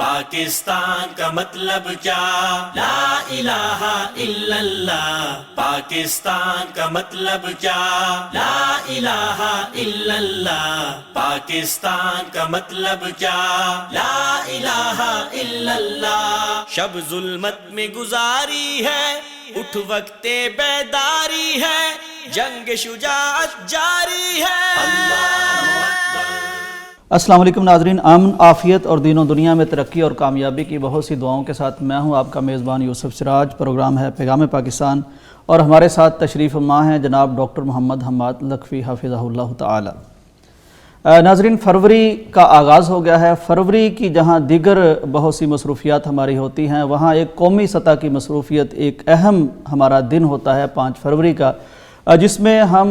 پاکستان کا مطلب کیا؟ لا الہ الا اللہ. پاکستان کا مطلب کیا؟ لا الہ الا اللہ. پاکستان کا مطلب کیا؟ لا الہ الا اللہ. شب ظلمت میں گزاری ہے، اٹھ وقت بیداری ہے، جنگ شجاعت جاری ہے. اللہ اکبر. السلام علیکم ناظرین، امن، عافیت اور دین و دنیا میں ترقی اور کامیابی کی بہت سی دعاؤں کے ساتھ میں ہوں آپ کا میزبان یوسف سراج. پروگرام ہے پیغام پاکستان اور ہمارے ساتھ تشریف فرما ہیں جناب ڈاکٹر محمد حماد لکھوی حفظہ اللہ تعالی. ناظرین، فروری کا آغاز ہو گیا ہے. فروری کی جہاں دیگر بہت سی مصروفیات ہماری ہوتی ہیں، وہاں ایک قومی سطح کی مصروفیت، ایک اہم ہمارا دن ہوتا ہے 5 فروری کا، جس میں ہم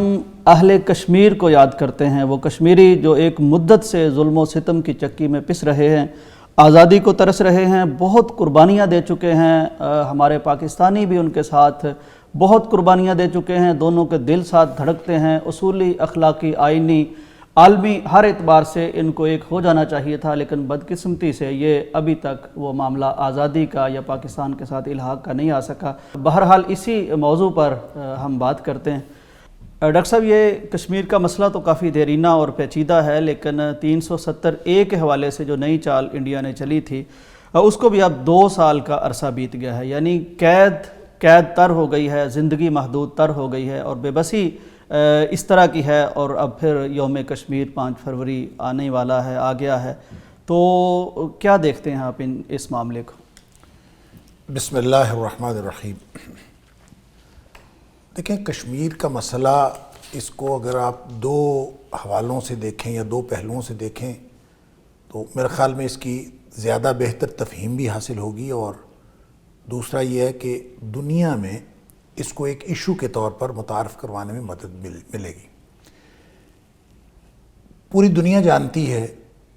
اہل کشمیر کو یاد کرتے ہیں. وہ کشمیری جو ایک مدت سے ظلم و ستم کی چکی میں پس رہے ہیں، آزادی کو ترس رہے ہیں، بہت قربانیاں دے چکے ہیں. ہمارے پاکستانی بھی ان کے ساتھ بہت قربانیاں دے چکے ہیں. دونوں کے دل ساتھ دھڑکتے ہیں. اصولی، اخلاقی، آئینی، عالمی ہر اعتبار سے ان کو ایک ہو جانا چاہیے تھا، لیکن بدقسمتی سے یہ ابھی تک وہ معاملہ آزادی کا یا پاکستان کے ساتھ الحاق کا نہیں آ سکا. بہرحال اسی موضوع پر ہم بات کرتے ہیں. ڈاکٹر صاحب، یہ کشمیر کا مسئلہ تو کافی دیرینہ اور پیچیدہ ہے، لیکن 370A کے حوالے سے جو نئی چال انڈیا نے چلی تھی، اس کو بھی اب 2 سال کا عرصہ بیت گیا ہے. یعنی قید تر ہو گئی ہے، زندگی محدود تر ہو گئی ہے اور بے بسی اس طرح کی ہے. اور اب پھر یوم کشمیر 5 فروری آنے والا ہے، آ گیا ہے. تو کیا دیکھتے ہیں آپ اس معاملے کو؟ بسم اللہ الرحمن الرحیم. دیکھیں، کشمیر کا مسئلہ، اس کو اگر آپ 2 حوالوں سے دیکھیں یا 2 پہلوؤں سے دیکھیں تو میرے خیال میں اس کی زیادہ بہتر تفہیم بھی حاصل ہوگی، اور دوسرا یہ ہے کہ دنیا میں اس کو ایک ایشو کے طور پر متعارف کروانے میں مدد ملے گی. پوری دنیا جانتی ہے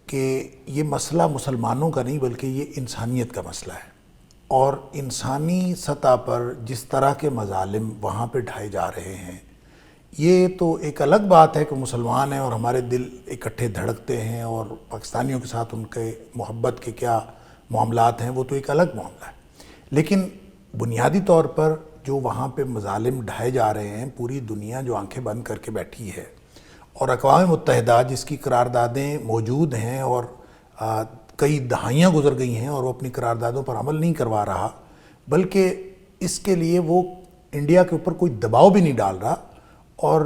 کہ یہ مسئلہ مسلمانوں کا نہیں بلکہ یہ انسانیت کا مسئلہ ہے، اور انسانی سطح پر جس طرح کے مظالم وہاں پہ ڈھائے جا رہے ہیں، یہ تو ایک الگ بات ہے کہ مسلمان ہیں اور ہمارے دل اکٹھے دھڑکتے ہیں، اور پاکستانیوں کے ساتھ ان کے محبت کے کیا معاملات ہیں وہ تو ایک الگ معاملہ ہے. لیکن بنیادی طور پر جو وہاں پہ مظالم ڈھائے جا رہے ہیں، پوری دنیا جو آنکھیں بند کر کے بیٹھی ہے، اور اقوام متحدہ جس کی قراردادیں موجود ہیں اور کئی دہائیاں گزر گئی ہیں اور وہ اپنی قراردادوں پر عمل نہیں کروا رہا، بلکہ اس کے لیے وہ انڈیا کے اوپر کوئی دباؤ بھی نہیں ڈال رہا. اور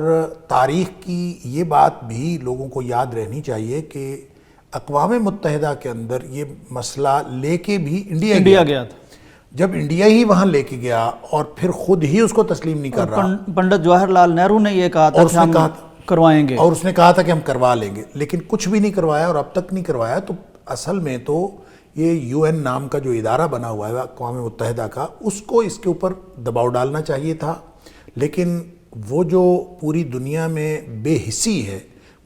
تاریخ کی یہ بات بھی لوگوں کو یاد رہنی چاہیے کہ اقوام متحدہ کے اندر یہ مسئلہ لے کے بھی انڈیا گیا تھا. جب انڈیا ہی وہاں لے کے گیا اور پھر خود ہی اس کو تسلیم نہیں کر رہا، پنڈت جواہر لال نہرو نے یہ کہا تھا کہ ہم کروائیں گے، اور اس نے کہا تھا کہ ہم کروا لیں گے، لیکن کچھ بھی نہیں کروایا اور اب تک نہیں کروایا. تو اصل میں تو یہ UN نام کا جو ادارہ بنا ہوا ہے اقوام متحدہ کا، اس کو اس کے اوپر دباؤ ڈالنا چاہیے تھا. لیکن وہ جو پوری دنیا میں بے حسی ہے،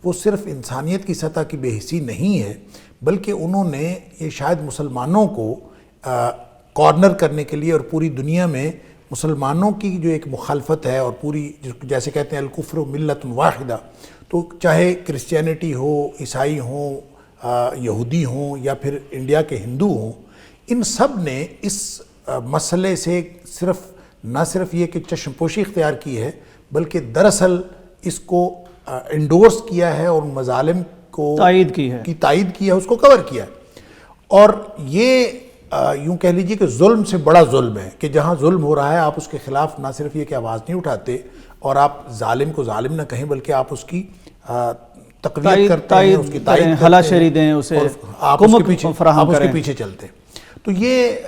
وہ صرف انسانیت کی سطح کی بے حسی نہیں ہے، بلکہ انہوں نے یہ شاید مسلمانوں کو کارنر کرنے کے لیے اور پوری دنیا میں مسلمانوں کی جو ایک مخالفت ہے، اور پوری جیسے کہتے ہیں الکفر ملت واحدہ، تو چاہے کرسچینٹی ہو، عیسائی ہوں، یہودی ہوں یا پھر انڈیا کے ہندو ہوں، ان سب نے اس مسئلے سے نہ صرف یہ کہ چشم پوشی اختیار کی ہے، بلکہ دراصل اس کو انڈورس کیا ہے اور مظالم کو تائید کی ہے، اس کو کور کیا ہے. اور یہ یوں کہہ لیجیے کہ ظلم سے بڑا ظلم ہے کہ جہاں ظلم ہو رہا ہے آپ اس کے خلاف نہ صرف یہ کہ آواز نہیں اٹھاتے اور آپ ظالم کو ظالم نہ کہیں، بلکہ آپ اس کی تقویت کرتے ہیں، اس کی تائید کرتے ہیں، ہلا شری دیں اسے، آپ اس کے پیچھے چلتے ہیں. تو یہ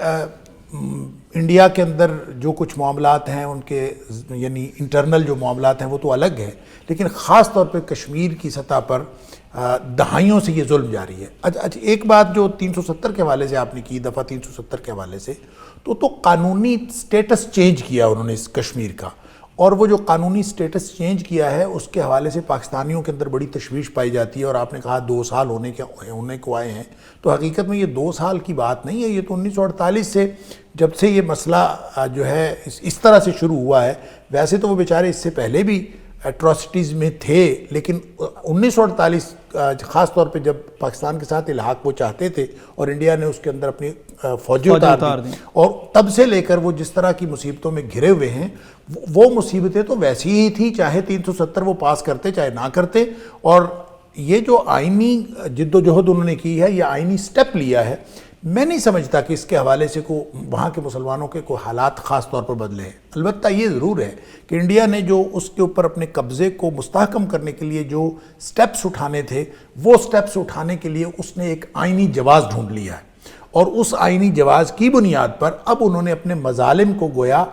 انڈیا کے اندر جو کچھ معاملات ہیں ان کے یعنی انٹرنل جو معاملات ہیں وہ تو الگ ہے، لیکن خاص طور پہ کشمیر کی سطح پر دہائیوں سے یہ ظلم جاری ہے. اچھا، ایک بات جو 370 کے حوالے سے آپ نے کی، دفعہ 370 کے حوالے سے، تو قانونی سٹیٹس چینج کیا انہوں نے اس کشمیر کا، اور وہ جو قانونی سٹیٹس چینج کیا ہے اس کے حوالے سے پاکستانیوں کے اندر بڑی تشویش پائی جاتی ہے. اور آپ نے کہا 2 سال ہونے کو آئے ہیں، تو حقیقت میں یہ 2 سال کی بات نہیں ہے، یہ تو 1948 سے جب سے یہ مسئلہ جو ہے اس طرح سے شروع ہوا ہے. ویسے تو وہ بیچارے اس سے پہلے بھی ایٹراسٹیز میں تھے، لیکن 1948 خاص طور پہ جب پاکستان کے ساتھ الحاق وہ چاہتے تھے اور انڈیا نے اس کے اندر اپنی فوجیں اتار دی، اور تب سے لے کر وہ جس طرح کی مصیبتوں میں گھرے ہوئے ہیں، وہ مصیبتیں تو ویسی ہی تھی، چاہے 370 وہ پاس کرتے چاہے نہ کرتے. اور یہ جو آئینی جد و جہد انہوں نے کی ہے، یہ آئینی سٹیپ لیا ہے، میں نہیں سمجھتا کہ اس کے حوالے سے وہاں کے مسلمانوں کے کوئی حالات خاص طور پر بدلے ہیں. البتہ یہ ضرور ہے کہ انڈیا نے جو اس کے اوپر اپنے قبضے کو مستحکم کرنے کے لیے جو سٹیپس اٹھانے تھے، وہ سٹیپس اٹھانے کے لیے اس نے ایک آئینی جواز ڈھونڈ لیا ہے، اور اس آئینی جواز کی بنیاد پر اب انہوں نے اپنے مظالم کو گویا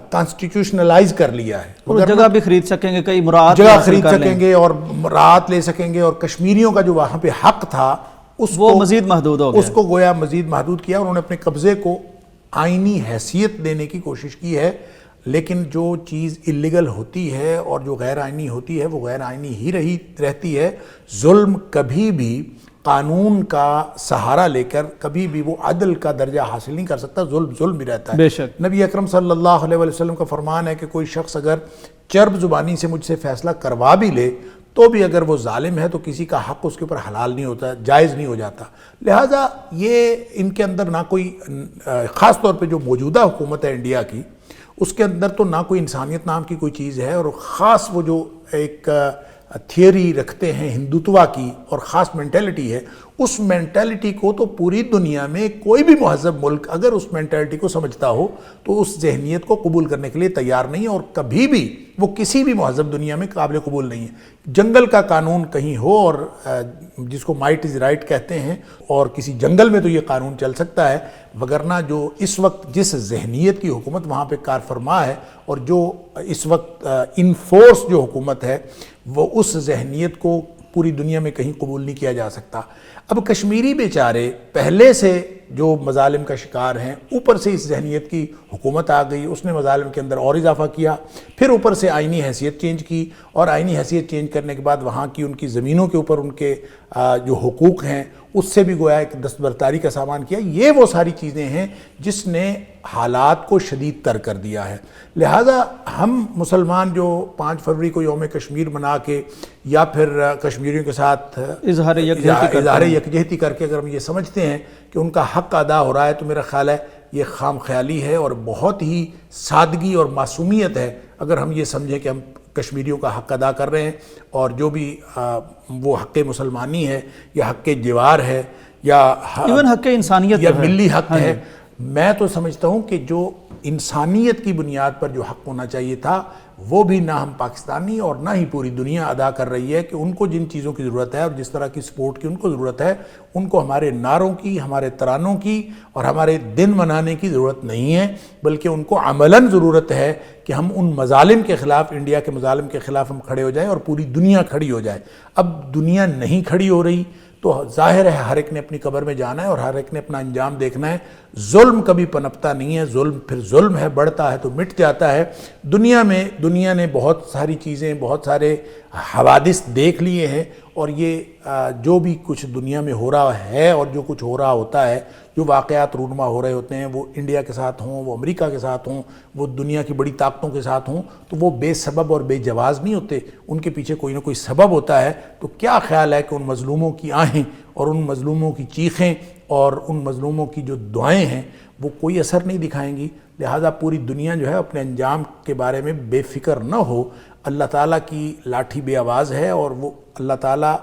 کانسٹیٹیوشنلائز کر لیا ہے. اور جگہ بھی خرید سکیں گے، کئی مراعات جگہ خرید سکیں گے اور راحت لے سکیں گے، اور کشمیریوں کا جو وہاں پہ حق تھا وہ مزید محدود ہو گیا، اس کو گویا مزید محدود کیا. انہوں نے اپنے قبضے کو آئینی حیثیت دینے کی کوشش کی ہے، لیکن جو چیز اللیگل ہوتی ہے اور جو غیر آئینی ہوتی ہے وہ غیر آئینی ہی رہتی ہے. ظلم کبھی بھی قانون کا سہارا لے کر کبھی بھی وہ عدل کا درجہ حاصل نہیں کر سکتا. ظلم ہی رہتا ہے. بے شک. نبی اکرم صلی اللہ علیہ وسلم کا فرمان ہے کہ کوئی شخص اگر چرب زبانی سے مجھ سے فیصلہ کروا بھی لے تو بھی اگر وہ ظالم ہے تو کسی کا حق اس کے اوپر حلال نہیں ہوتا، جائز نہیں ہو جاتا. لہٰذا یہ ان کے اندر نہ کوئی خاص طور پہ جو موجودہ حکومت ہے انڈیا کی، اس کے اندر تو نہ کوئی انسانیت نام کی کوئی چیز ہے، اور خاص وہ جو ایک تھیوری رکھتے ہیں ہندوتوا کی اور خاص مینٹیلٹی ہے، اس مینٹیلٹی کو تو پوری دنیا میں کوئی بھی مہذب ملک اگر اس مینٹیلٹی کو سمجھتا ہو تو اس ذہنیت کو قبول کرنے کے لیے تیار نہیں ہے، اور کبھی بھی وہ کسی بھی مہذب دنیا میں قابل قبول نہیں ہے. جنگل کا قانون کہیں ہو، اور جس کو مائٹ از رائٹ کہتے ہیں، اور کسی جنگل میں تو یہ قانون چل سکتا ہے، وگرنہ جو اس وقت جس ذہنیت کی حکومت وہاں پہ کار فرما ہے، اور جو اس وقت انفورس جو حکومت ہے، وہ اس ذہنیت کو پوری دنیا میں کہیں قبول نہیں کیا جا سکتا. اب کشمیری بیچارے پہلے سے جو مظالم کا شکار ہیں، اوپر سے اس ذہنیت کی حکومت آ گئی، اس نے مظالم کے اندر اور اضافہ کیا، پھر اوپر سے آئینی حیثیت چینج کی، اور آئینی حیثیت چینج کرنے کے بعد وہاں کی ان کی زمینوں کے اوپر ان کے جو حقوق ہیں اس سے بھی گویا ایک دستبرداری کا سامان کیا. یہ وہ ساری چیزیں ہیں جس نے حالات کو شدید تر کر دیا ہے. لہٰذا ہم مسلمان جو 5 فروری کو یوم کشمیر منا کے یا پھر کشمیریوں کے ساتھ اظہار یکجہتی کر کے اگر ہم یہ سمجھتے ہیں کہ ان کا حق ادا ہو رہا ہے، تو میرا خیال ہے یہ خام خیالی ہے اور بہت ہی سادگی اور معصومیت ہے اگر ہم یہ سمجھیں کہ ہم کشمیریوں کا حق ادا کر رہے ہیں، اور جو بھی وہ حق مسلمانی ہے یا حق جوار ہے یا حق انسانیت یا ملی حق ہے، میں تو سمجھتا ہوں کہ جو انسانیت کی بنیاد پر جو حق ہونا چاہیے تھا وہ بھی نہ ہم پاکستانی اور نہ ہی پوری دنیا ادا کر رہی ہے. کہ ان کو جن چیزوں کی ضرورت ہے اور جس طرح کی سپورٹ کی ان کو ضرورت ہے، ان کو ہمارے نعروں کی، ہمارے ترانوں کی اور ہمارے دن منانے کی ضرورت نہیں ہے، بلکہ ان کو عملاً ضرورت ہے کہ ہم ان مظالم کے خلاف، انڈیا کے مظالم کے خلاف ہم کھڑے ہو جائیں اور پوری دنیا کھڑی ہو جائے. اب دنیا نہیں کھڑی ہو رہی تو ظاہر ہے ہر ایک نے اپنی قبر میں جانا ہے اور ہر ایک نے اپنا انجام دیکھنا ہے. ظلم کبھی پنپتا نہیں ہے، ظلم پھر ظلم ہے، بڑھتا ہے تو مٹ جاتا ہے. دنیا نے بہت ساری چیزیں، بہت سارے حوادث دیکھ لیے ہیں، اور یہ جو بھی کچھ دنیا میں ہو رہا ہے اور جو کچھ ہو رہا ہوتا ہے، جو واقعات رونما ہو رہے ہوتے ہیں، وہ انڈیا کے ساتھ ہوں، وہ امریکہ کے ساتھ ہوں، وہ دنیا کی بڑی طاقتوں کے ساتھ ہوں، تو وہ بے سبب اور بے جواز نہیں ہوتے، ان کے پیچھے کوئی نہ کوئی سبب ہوتا ہے. تو کیا خیال ہے کہ ان مظلوموں کی آہیں اور ان مظلوموں کی چیخیں اور ان مظلوموں کی جو دعائیں ہیں وہ کوئی اثر نہیں دکھائیں گی. لہٰذا پوری دنیا جو ہے اپنے انجام کے بارے میں بے فکر نہ ہو. اللہ تعالیٰ کی لاٹھی بے آواز ہے، اور وہ اللہ تعالیٰ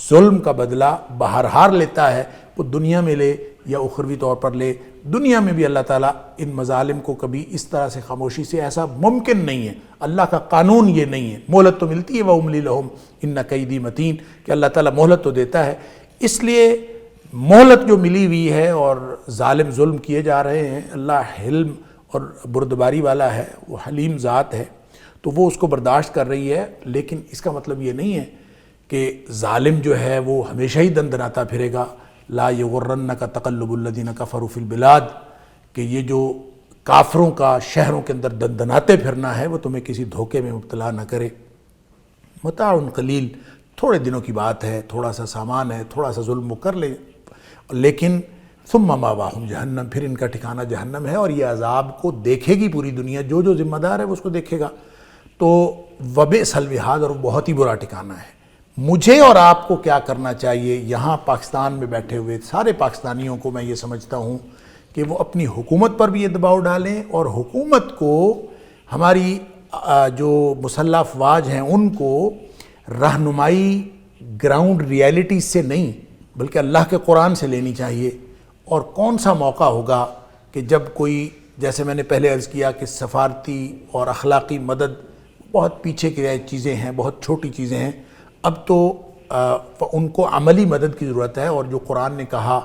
ظلم کا بدلہ بہرحال لیتا ہے، وہ دنیا میں لے یا اخروی طور پر لے. دنیا میں بھی اللہ تعالیٰ ان مظالم کو کبھی اس طرح سے خاموشی سے، ایسا ممکن نہیں ہے، اللہ کا قانون یہ نہیں ہے. مہلت تو ملتی ہے وَأُمْلِي لَهُمْ إِنَّ كَيْدِي مَتِينٌ، کہ اللہ تعالیٰ مہلت تو دیتا ہے. اس لیے مہلت جو ملی ہوئی ہے اور ظالم ظلم کیے جا رہے ہیں، اللہ حلم اور بردباری والا ہے، وہ حلیم ذات ہے، تو وہ اس کو برداشت کر رہی ہے. لیکن اس کا مطلب یہ نہیں ہے کہ ظالم جو ہے وہ ہمیشہ ہی دندناتا پھرے گا. لا یغرنک تقلب الذین کفروا فی البلاد، کہ یہ جو کافروں کا شہروں کے اندر دندناتے پھرنا ہے وہ تمہیں کسی دھوکے میں مبتلا نہ کرے. متاع قلیل، تھوڑے دنوں کی بات ہے، تھوڑا سا سامان ہے، تھوڑا سا ظلم وہ کر لے، لیکن ثم مأواہم جہنم، پھر ان کا ٹھکانہ جہنم ہے. اور یہ عذاب کو دیکھے گی پوری دنیا، جو ذمہ دار ہے وہ اس کو دیکھے گا. تو وبئس الوہاد، اور بہت ہی برا ٹھکانہ ہے۔ مجھے اور آپ کو کیا کرنا چاہیے؟ یہاں پاکستان میں بیٹھے ہوئے سارے پاکستانیوں کو میں یہ سمجھتا ہوں کہ وہ اپنی حکومت پر بھی یہ دباؤ ڈالیں، اور حکومت کو ہماری جو مسلح افواج ہیں ان کو رہنمائی گراؤنڈ ریالٹی سے نہیں بلکہ اللہ کے قرآن سے لینی چاہیے۔ اور کون سا موقع ہوگا کہ جب کوئی، جیسے میں نے پہلے عرض کیا کہ سفارتی اور اخلاقی مدد بہت پیچھے کی چیزیں ہیں، بہت چھوٹی چیزیں ہیں، اب تو ان کو عملی مدد کی ضرورت ہے۔ اور جو قرآن نے کہا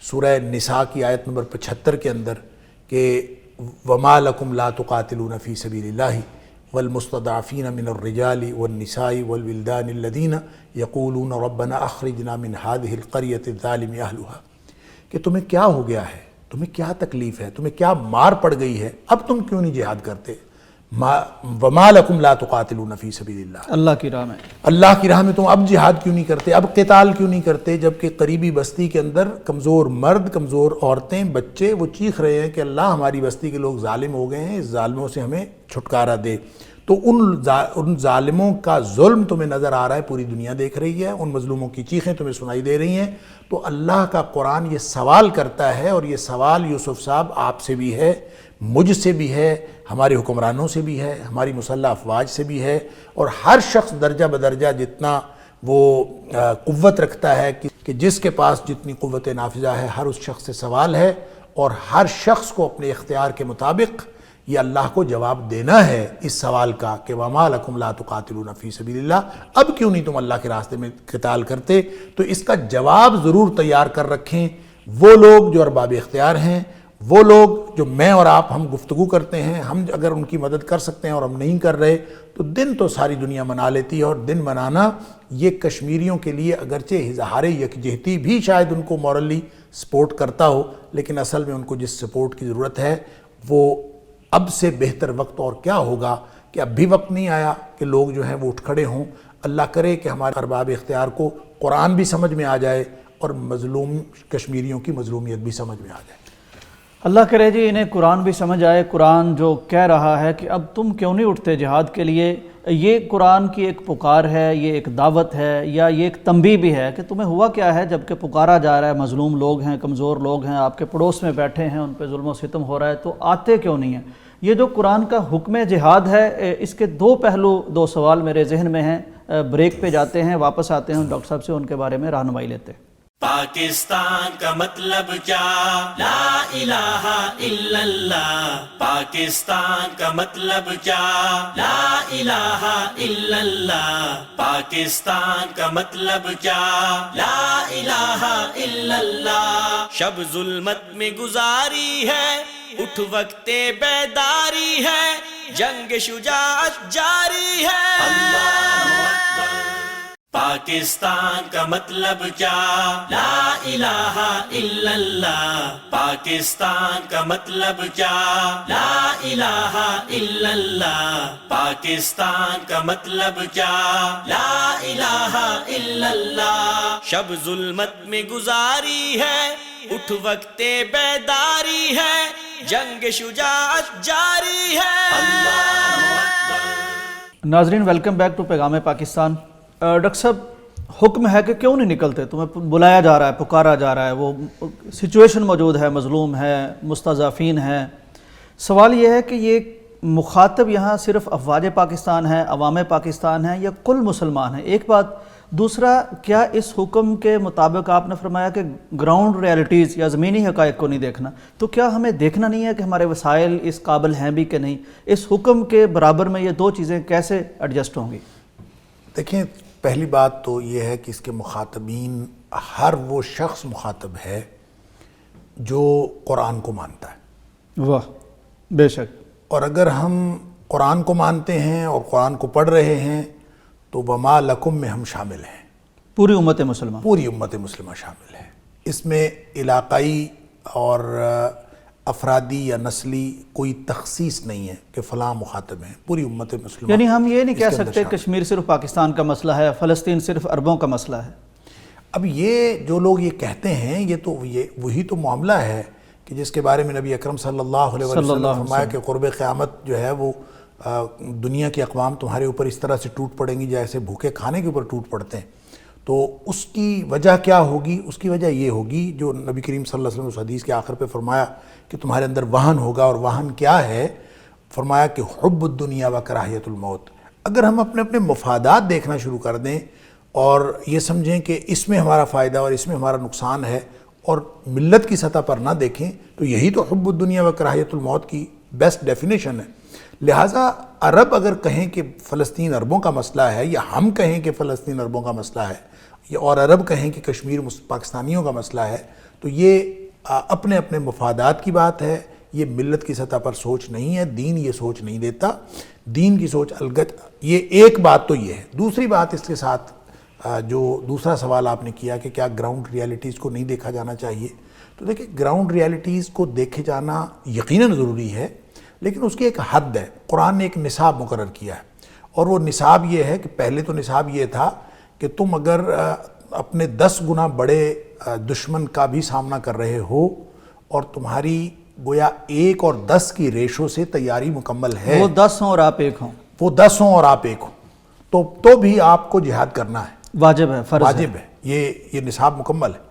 سورہ نساء کی آیت نمبر 75 کے اندر کہ وَمَا لَكُمْ لَا تُقَاتِلُونَ فِي سَبِيلِ اللَّهِ وَالْمُسْتَضْعَفِينَ مِنَ الرِّجَالِ وَالنِّسَاءِ وَالْوِلْدَانِ الَّذِينَ يَقُولُونَ رَبَّنَا أَخْرِجْنَا مِنْ هَذِهِ الْقَرْيَةِ الظَّالِمِ أَهْلُهَا، کہ تمہیں کیا ہو گیا ہے، تمہیں کیا تکلیف ہے، تمہیں کیا مار پڑ گئی ہے، اب تم کیوں نہیں جہاد کرتے؟ وَمَا لَكُمْ لَا تُقَاتِلُونَ فِي سَبِيلِ اللَّهِ، اللہ کی راہ میں، اللہ کی راہ میں تم اب جہاد کیوں نہیں کرتے، اب قتال کیوں نہیں کرتے؟ جبکہ قریبی بستی کے اندر کمزور مرد، کمزور عورتیں، بچے وہ چیخ رہے ہیں کہ اللہ ہماری بستی کے لوگ ظالم ہو گئے ہیں، اس ظالموں سے ہمیں چھٹکارا دے۔ تو ان ظالموں کا ظلم تمہیں نظر آ رہا ہے، پوری دنیا دیکھ رہی ہے، ان مظلوموں کی چیخیں تمہیں سنائی دے رہی ہیں۔ تو اللہ کا قرآن یہ سوال کرتا ہے، اور یہ سوال یوسف صاحب آپ سے بھی ہے، مجھ سے بھی ہے، ہمارے حکمرانوں سے بھی ہے، ہماری مسلح افواج سے بھی ہے، اور ہر شخص درجہ بدرجہ جتنا وہ قوت رکھتا ہے کہ جس کے پاس جتنی قوت نافذہ ہے، ہر اس شخص سے سوال ہے، اور ہر شخص کو اپنے اختیار کے مطابق یہ اللہ کو جواب دینا ہے اس سوال کا کہ وَمَا لَكُمْ لَا تُقَاتِلُونَ فِي سَبِيلِ اللَّهِ، اب کیوں نہیں تم اللہ کے راستے میں قتال کرتے؟ تو اس کا جواب ضرور تیار کر رکھیں وہ لوگ جو ارباب اختیار ہیں، وہ لوگ جو میں اور آپ ہم گفتگو کرتے ہیں، ہم اگر ان کی مدد کر سکتے ہیں اور ہم نہیں کر رہے تو دن تو ساری دنیا منا لیتی ہے، اور دن منانا یہ کشمیریوں کے لیے اگرچہ اظہار یکجہتی بھی شاید ان کو مورلی سپورٹ کرتا ہو، لیکن اصل میں ان کو جس سپورٹ کی ضرورت ہے وہ اب سے بہتر وقت اور کیا ہوگا کہ اب بھی وقت نہیں آیا کہ لوگ جو ہیں وہ اٹھ کھڑے ہوں۔ اللہ کرے کہ ہمارے ارباب اختیار کو قرآن بھی سمجھ میں آ جائے اور مظلوم کشمیریوں کی مظلومیت بھی سمجھ میں آ جائے۔ اللہ کرے جی انہیں قرآن بھی سمجھ آئے، قرآن جو کہہ رہا ہے کہ اب تم کیوں نہیں اٹھتے جہاد کے لیے، یہ قرآن کی ایک پکار ہے، یہ ایک دعوت ہے، یا یہ ایک تنبیہ بھی ہے کہ تمہیں ہوا کیا ہے جب کہ پکارا جا رہا ہے، مظلوم لوگ ہیں، کمزور لوگ ہیں، آپ کے پڑوس میں بیٹھے ہیں، ان پہ ظلم و ستم ہو رہا ہے، تو آتے کیوں نہیں ہیں؟ یہ جو قرآن کا حکم جہاد ہے، اس کے دو پہلو، دو سوال میرے ذہن میں ہیں، بریک پہ جاتے ہیں، واپس آتے ہیں ڈاکٹر صاحب سے ان کے بارے میں رہنمائی لیتے ہیں۔ پاکستان کا مطلب کیا؟ لا الہ الا اللہ۔ پاکستان کا مطلب کیا؟ لا الہ الا اللہ۔ پاکستان کا مطلب کیا؟ لا الہ الا اللہ۔ شب ظلمت میں گزاری ہے، اٹھ وقت بیداری ہے، جنگ شجاعت جاری ہے۔ اللہ اکبر۔ پاکستان کا مطلب کیا؟ لا الہ الا اللہ۔ پاکستان کا مطلب کیا؟ لا الہ الا اللہ۔ پاکستان کا مطلب کیا؟ لا الہ الا اللہ۔ شب ظلمت میں گزاری ہے، اٹھ وقت بیداری ہے، جنگ شجاعت جاری ہے۔ اللہ اکبر۔ ناظرین ویلکم بیک ٹو پیغام پاکستان۔ ڈاکٹر صاحب حکم ہے کہ کیوں نہیں نکلتے؟ تمہیں بلایا جا رہا ہے، پکارا جا رہا ہے، وہ سچویشن موجود ہے، مظلوم ہے، مستضعفین ہیں۔ سوال یہ ہے کہ یہ مخاطب یہاں صرف افواج پاکستان ہیں، عوام پاکستان ہیں، یا کل مسلمان ہیں؟ ایک بات۔ دوسرا، کیا اس حکم کے مطابق آپ نے فرمایا کہ گراؤنڈ ریالٹیز یا زمینی حقائق کو نہیں دیکھنا، تو کیا ہمیں دیکھنا نہیں ہے کہ ہمارے وسائل اس قابل ہیں بھی کہ نہیں؟ اس حکم کے برابر میں یہ دو چیزیں کیسے ایڈجسٹ ہوں گی؟ دیکھیں، پہلی بات تو یہ ہے کہ اس کے مخاطبین، ہر وہ شخص مخاطب ہے جو قرآن کو مانتا ہے۔ واہ، بے شک۔ اور اگر ہم قرآن کو مانتے ہیں اور قرآن کو پڑھ رہے ہیں تو وما لکم میں ہم شامل ہیں، پوری امت مسلمہ، پوری امت مسلمہ شامل ہے۔ اس میں علاقائی اور افرادی یا نسلی کوئی تخصیص نہیں ہے کہ فلاں مخاطب ہیں، پوری امت مسلمہ۔ یعنی ہم یہ نہیں کہہ سکتے کشمیر صرف پاکستان کا مسئلہ ہے، فلسطین صرف عربوں کا مسئلہ ہے۔ اب یہ جو لوگ یہ کہتے ہیں، یہ تو وہی تو معاملہ ہے کہ جس کے بارے میں نبی اکرم صلی اللہ علیہ وسلم نے فرمایا کہ قرب قیامت جو ہے وہ دنیا کے اقوام تمہارے اوپر اس طرح سے ٹوٹ پڑیں گی جیسے بھوکے کھانے کے اوپر ٹوٹ پڑتے ہیں، تو اس کی وجہ کیا ہوگی؟ اس کی وجہ یہ ہوگی جو نبی کریم صلی اللہ علیہ وسلم اس حدیث کے آخر پہ فرمایا کہ تمہارے اندر وہن ہوگا، اور وہن کیا ہے؟ فرمایا کہ حب الدنیا و کراہیت الموت۔ اگر ہم اپنے اپنے مفادات دیکھنا شروع کر دیں اور یہ سمجھیں کہ اس میں ہمارا فائدہ اور اس میں ہمارا نقصان ہے، اور ملت کی سطح پر نہ دیکھیں، تو یہی تو حب الدنیا و کراہیت الموت کی بیسٹ ڈیفینیشن ہے۔ لہٰذا عرب اگر کہیں کہ فلسطین عربوں کا مسئلہ ہے، یا ہم کہیں کہ فلسطین عربوں کا مسئلہ ہے، اور عرب کہیں کہ کشمیر پاکستانیوں کا مسئلہ ہے، تو یہ اپنے اپنے مفادات کی بات ہے، یہ ملت کی سطح پر سوچ نہیں ہے۔ دین یہ سوچ نہیں دیتا، دین کی سوچ الگت۔ یہ ایک بات تو یہ ہے۔ دوسری بات اس کے ساتھ جو دوسرا سوال آپ نے کیا کہ کیا گراؤنڈ ریالٹیز کو نہیں دیکھا جانا چاہیے، تو دیکھیں گراؤنڈ ریالٹیز کو دیکھے جانا یقیناً ضروری ہے، لیکن اس کی ایک حد ہے۔ قرآن نے ایک نصاب مقرر کیا ہے، اور وہ نصاب یہ ہے کہ پہلے تو نصاب یہ تھا کہ تم اگر اپنے 10 گنا بڑے دشمن کا بھی سامنا کر رہے ہو اور تمہاری گویا 1 اور 10 کی ریشو سے تیاری مکمل ہے، وہ 10 ہوں اور آپ 1 ہوں، وہ 10 ہوں اور آپ 1 ہوں، تو بھی آپ کو جہاد کرنا ہے، واجب ہے، فرض ہے، واجب ہے، یہ نصاب مکمل ہے۔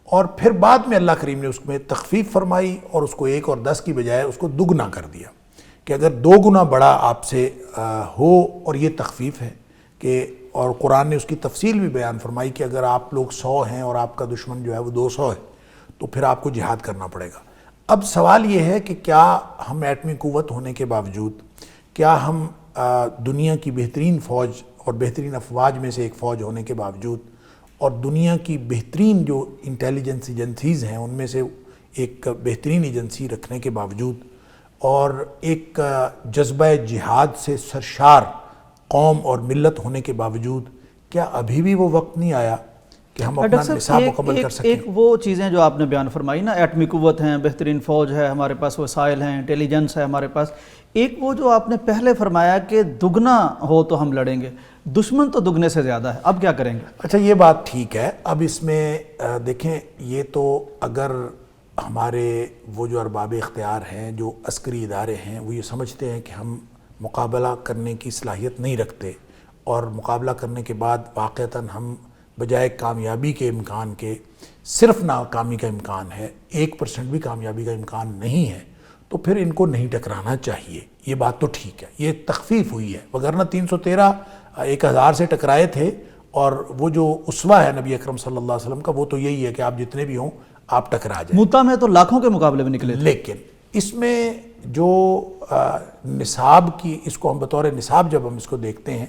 اور پھر بعد میں اللہ کریم نے اس میں تخفیف فرمائی اور اس کو 1 اور 10 کی بجائے اس کو دگنا کر دیا کہ اگر 2 گنا بڑا آپ سے ہو، اور یہ تخفیف ہے کہ، اور قرآن نے اس کی تفصیل بھی بیان فرمائی کہ اگر آپ لوگ 100 ہیں اور آپ کا دشمن جو ہے وہ 200 ہے، تو پھر آپ کو جہاد کرنا پڑے گا۔ اب سوال یہ ہے کہ کیا ہم ایٹمی قوت ہونے کے باوجود، کیا ہم دنیا کی بہترین فوج اور بہترین افواج میں سے ایک فوج ہونے کے باوجود، اور دنیا کی بہترین جو انٹیلیجنس ایجنسیز ہیں ان میں سے ایک بہترین ایجنسی رکھنے کے باوجود، اور ایک جذبہ جہاد سے سرشار قوم اور ملت ہونے کے باوجود، کیا ابھی بھی وہ وقت نہیں آیا کہ ہم اپنا نصاب مکمل کر سکیں؟ ایک وہ چیزیں جو آپ نے بیان فرمائی نا، ایٹمی قوت ہیں، بہترین فوج ہے، ہمارے پاس وسائل ہیں، انٹیلیجنس ہے ہمارے پاس، ایک وہ جو آپ نے پہلے فرمایا کہ دگنا ہو تو ہم لڑیں گے، دشمن تو دگنے سے زیادہ ہے، اب کیا کریں گے؟ اچھا، یہ بات ٹھیک ہے۔ اب اس میں دیکھیں، یہ تو اگر ہمارے وہ جو ارباب اختیار ہیں، جو عسکری ادارے ہیں، وہ یہ سمجھتے ہیں کہ ہم مقابلہ کرنے کی صلاحیت نہیں رکھتے، اور مقابلہ کرنے کے بعد واقعتاً ہم بجائے کامیابی کے امکان کے صرف ناکامی کا امکان ہے، 1% بھی کامیابی کا امکان نہیں ہے، تو پھر ان کو نہیں ٹکرانا چاہیے۔ یہ بات تو ٹھیک ہے، یہ تخفیف ہوئی ہے، وگرنہ 313 1000 سے ٹکرائے تھے، اور وہ جو اسوہ ہے نبی اکرم صلی اللہ علیہ وسلم کا، وہ تو یہی ہے کہ آپ جتنے بھی ہوں آپ ٹکرا جائیں۔ موتا میں تو لاکھوں کے مقابلے میں نکلے تھے، لیکن اس میں جو نصاب کی، اس کو ہم بطور نصاب جب ہم اس کو دیکھتے ہیں،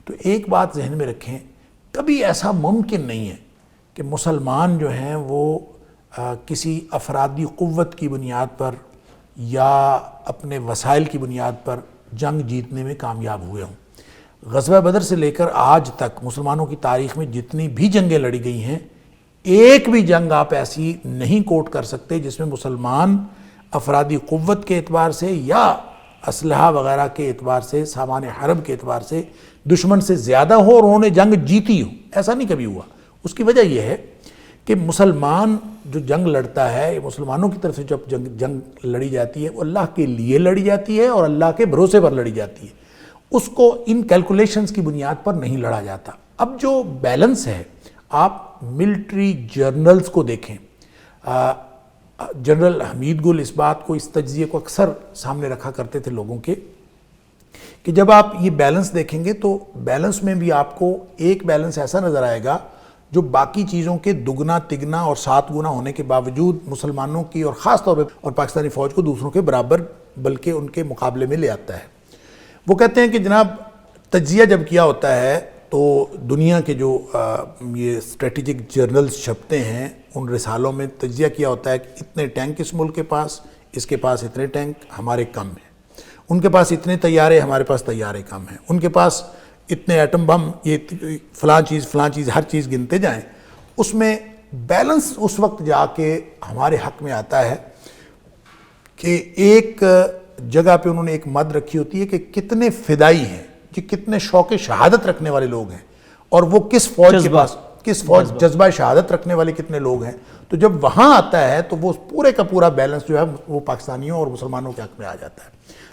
تو ایک بات ذہن میں رکھیں، کبھی ایسا ممکن نہیں ہے کہ مسلمان جو ہیں وہ کسی افرادی قوت کی بنیاد پر یا اپنے وسائل کی بنیاد پر جنگ جیتنے میں کامیاب ہوئے ہوں۔ غزوہ بدر سے لے کر آج تک مسلمانوں کی تاریخ میں جتنی بھی جنگیں لڑی گئی ہیں، ایک بھی جنگ آپ ایسی نہیں کوٹ کر سکتے جس میں مسلمان افرادی قوت کے اعتبار سے یا اسلحہ وغیرہ کے اعتبار سے، سامان حرب کے اعتبار سے دشمن سے زیادہ ہو اور انہوں نے جنگ جیتی ہو۔ ایسا نہیں کبھی ہوا۔ اس کی وجہ یہ ہے کہ مسلمان جو جنگ لڑتا ہے، مسلمانوں کی طرف سے جب جنگ لڑی جاتی ہے، وہ اللہ کے لیے لڑی جاتی ہے اور اللہ کے بھروسے پر لڑی جاتی ہے، اس کو ان کیلکولیشنز کی بنیاد پر نہیں لڑا جاتا۔ اب جو بیلنس ہے، آپ ملٹری جرنلز کو دیکھیں، جنرل حمید گل اس بات کو، اس تجزیے کو اکثر سامنے رکھا کرتے تھے لوگوں کے، کہ جب آپ یہ بیلنس دیکھیں گے تو بیلنس میں بھی آپ کو ایک بیلنس ایسا نظر آئے گا جو باقی چیزوں کے دگنا تگنا اور 7 گنا ہونے کے باوجود مسلمانوں کی اور خاص طور پہ اور پاکستانی فوج کو دوسروں کے برابر بلکہ ان کے مقابلے میں لے آتا ہے۔ وہ کہتے ہیں کہ جناب تجزیہ جب کیا ہوتا ہے تو دنیا کے جو یہ اسٹریٹجک جرنلز چھپتے ہیں، ان رسالوں میں تجزیہ کیا ہوتا ہے کہ اتنے ٹینک اس ملک کے پاس، اس کے پاس اتنے ٹینک، ہمارے کم ہیں، ان کے پاس اتنے طیارے، ہمارے پاس طیارے کم ہیں، ان کے پاس اتنے ایٹم بم، یہ فلاں چیز ہر چیز گنتے جائیں۔ اس میں بیلنس اس وقت جا کے ہمارے حق میں آتا ہے کہ ایک جگہ پہ انہوں نے ایک مد رکھی ہوتی ہے کہ کتنے فدائی ہیں، کہ کتنے شوق شہادت رکھنے والے لوگ ہیں، اور وہ کس فوج کے پاس، کس فوج جذبہ شہادت رکھنے والے کتنے لوگ ہیں. تو جب وہاں آتا ہے تو وہ پورے کا پورا بیلنس جو ہے وہ پاکستانیوں اور مسلمانوں کے حق میں آ جاتا ہے.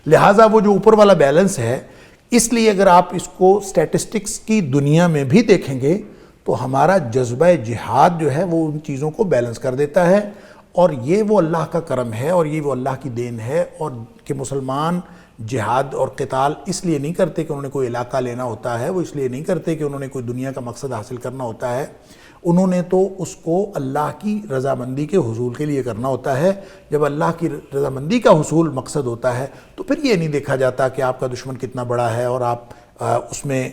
لہٰذا وہ جو اوپر والا بیلنس ہے، اس لیے اگر آپ اس کو سٹیٹسٹکس کی دنیا میں بھی دیکھیں گے تو ہمارا جذبہ جہاد جو ہے وہ ان چیزوں کو بیلنس کر دیتا ہے. اور یہ وہ اللہ کا کرم ہے اور یہ وہ اللہ کی دین ہے. اور کہ مسلمان جہاد اور قتال اس لیے نہیں کرتے کہ انہوں نے کوئی علاقہ لینا ہوتا ہے، وہ اس لیے نہیں کرتے کہ انہوں نے کوئی دنیا کا مقصد حاصل کرنا ہوتا ہے. انہوں نے تو اس کو اللہ کی رضامندی کے حصول کے لیے کرنا ہوتا ہے. جب اللہ کی رضامندی کا حصول مقصد ہوتا ہے تو پھر یہ نہیں دیکھا جاتا کہ آپ کا دشمن کتنا بڑا ہے اور آپ اس میں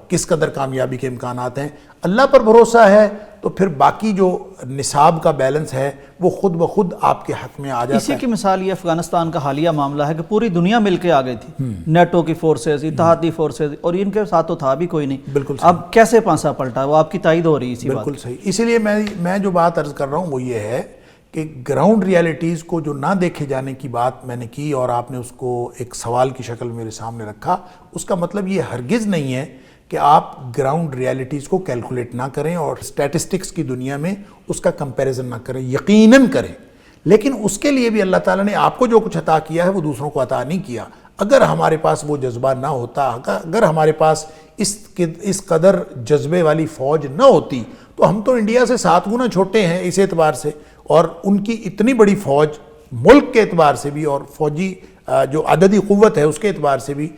کس قدر کامیابی کے امکانات ہیں. اللہ پر بھروسہ ہے تو پھر باقی جو نصاب کا بیلنس ہے وہ خود بخود آپ کے حق میں آ جاتا ہے. اسی کی مثال یہ افغانستان کا حالیہ معاملہ ہے کہ پوری دنیا مل کے آ گئی تھی، نیٹو کی فورسز، اتحادی فورسز، اور ان کے ساتھ تو تھا بھی کوئی نہیں. بالکل اب کیسے پانسا پلٹا، وہ آپ کی تائید ہو رہی ہے اسی بات. بالکل صحیح. اسی لیے میں جو بات عرض کر رہا ہوں وہ یہ ہے کہ گراؤنڈ ریالٹیز کو جو نہ دیکھے جانے کی بات میں نے کی اور آپ نے اس کو ایک سوال کی شکل میرے سامنے رکھا، اس کا مطلب یہ ہرگز نہیں ہے کہ آپ گراؤنڈ ریالٹیز کو کیلکولیٹ نہ کریں اور سٹیٹسٹکس کی دنیا میں اس کا کمپیریزن نہ کریں. یقیناً کریں، لیکن اس کے لیے بھی اللہ تعالیٰ نے آپ کو جو کچھ عطا کیا ہے وہ دوسروں کو عطا نہیں کیا. اگر ہمارے پاس وہ جذبہ نہ ہوتا، اگر ہمارے پاس اس قدر جذبے والی فوج نہ ہوتی تو ہم تو انڈیا سے 7 گنا چھوٹے ہیں اس اعتبار سے، اور ان کی اتنی بڑی فوج ملک کے اعتبار سے بھی اور فوجی جو عددی قوت ہے اس کے اعتبار سے بھی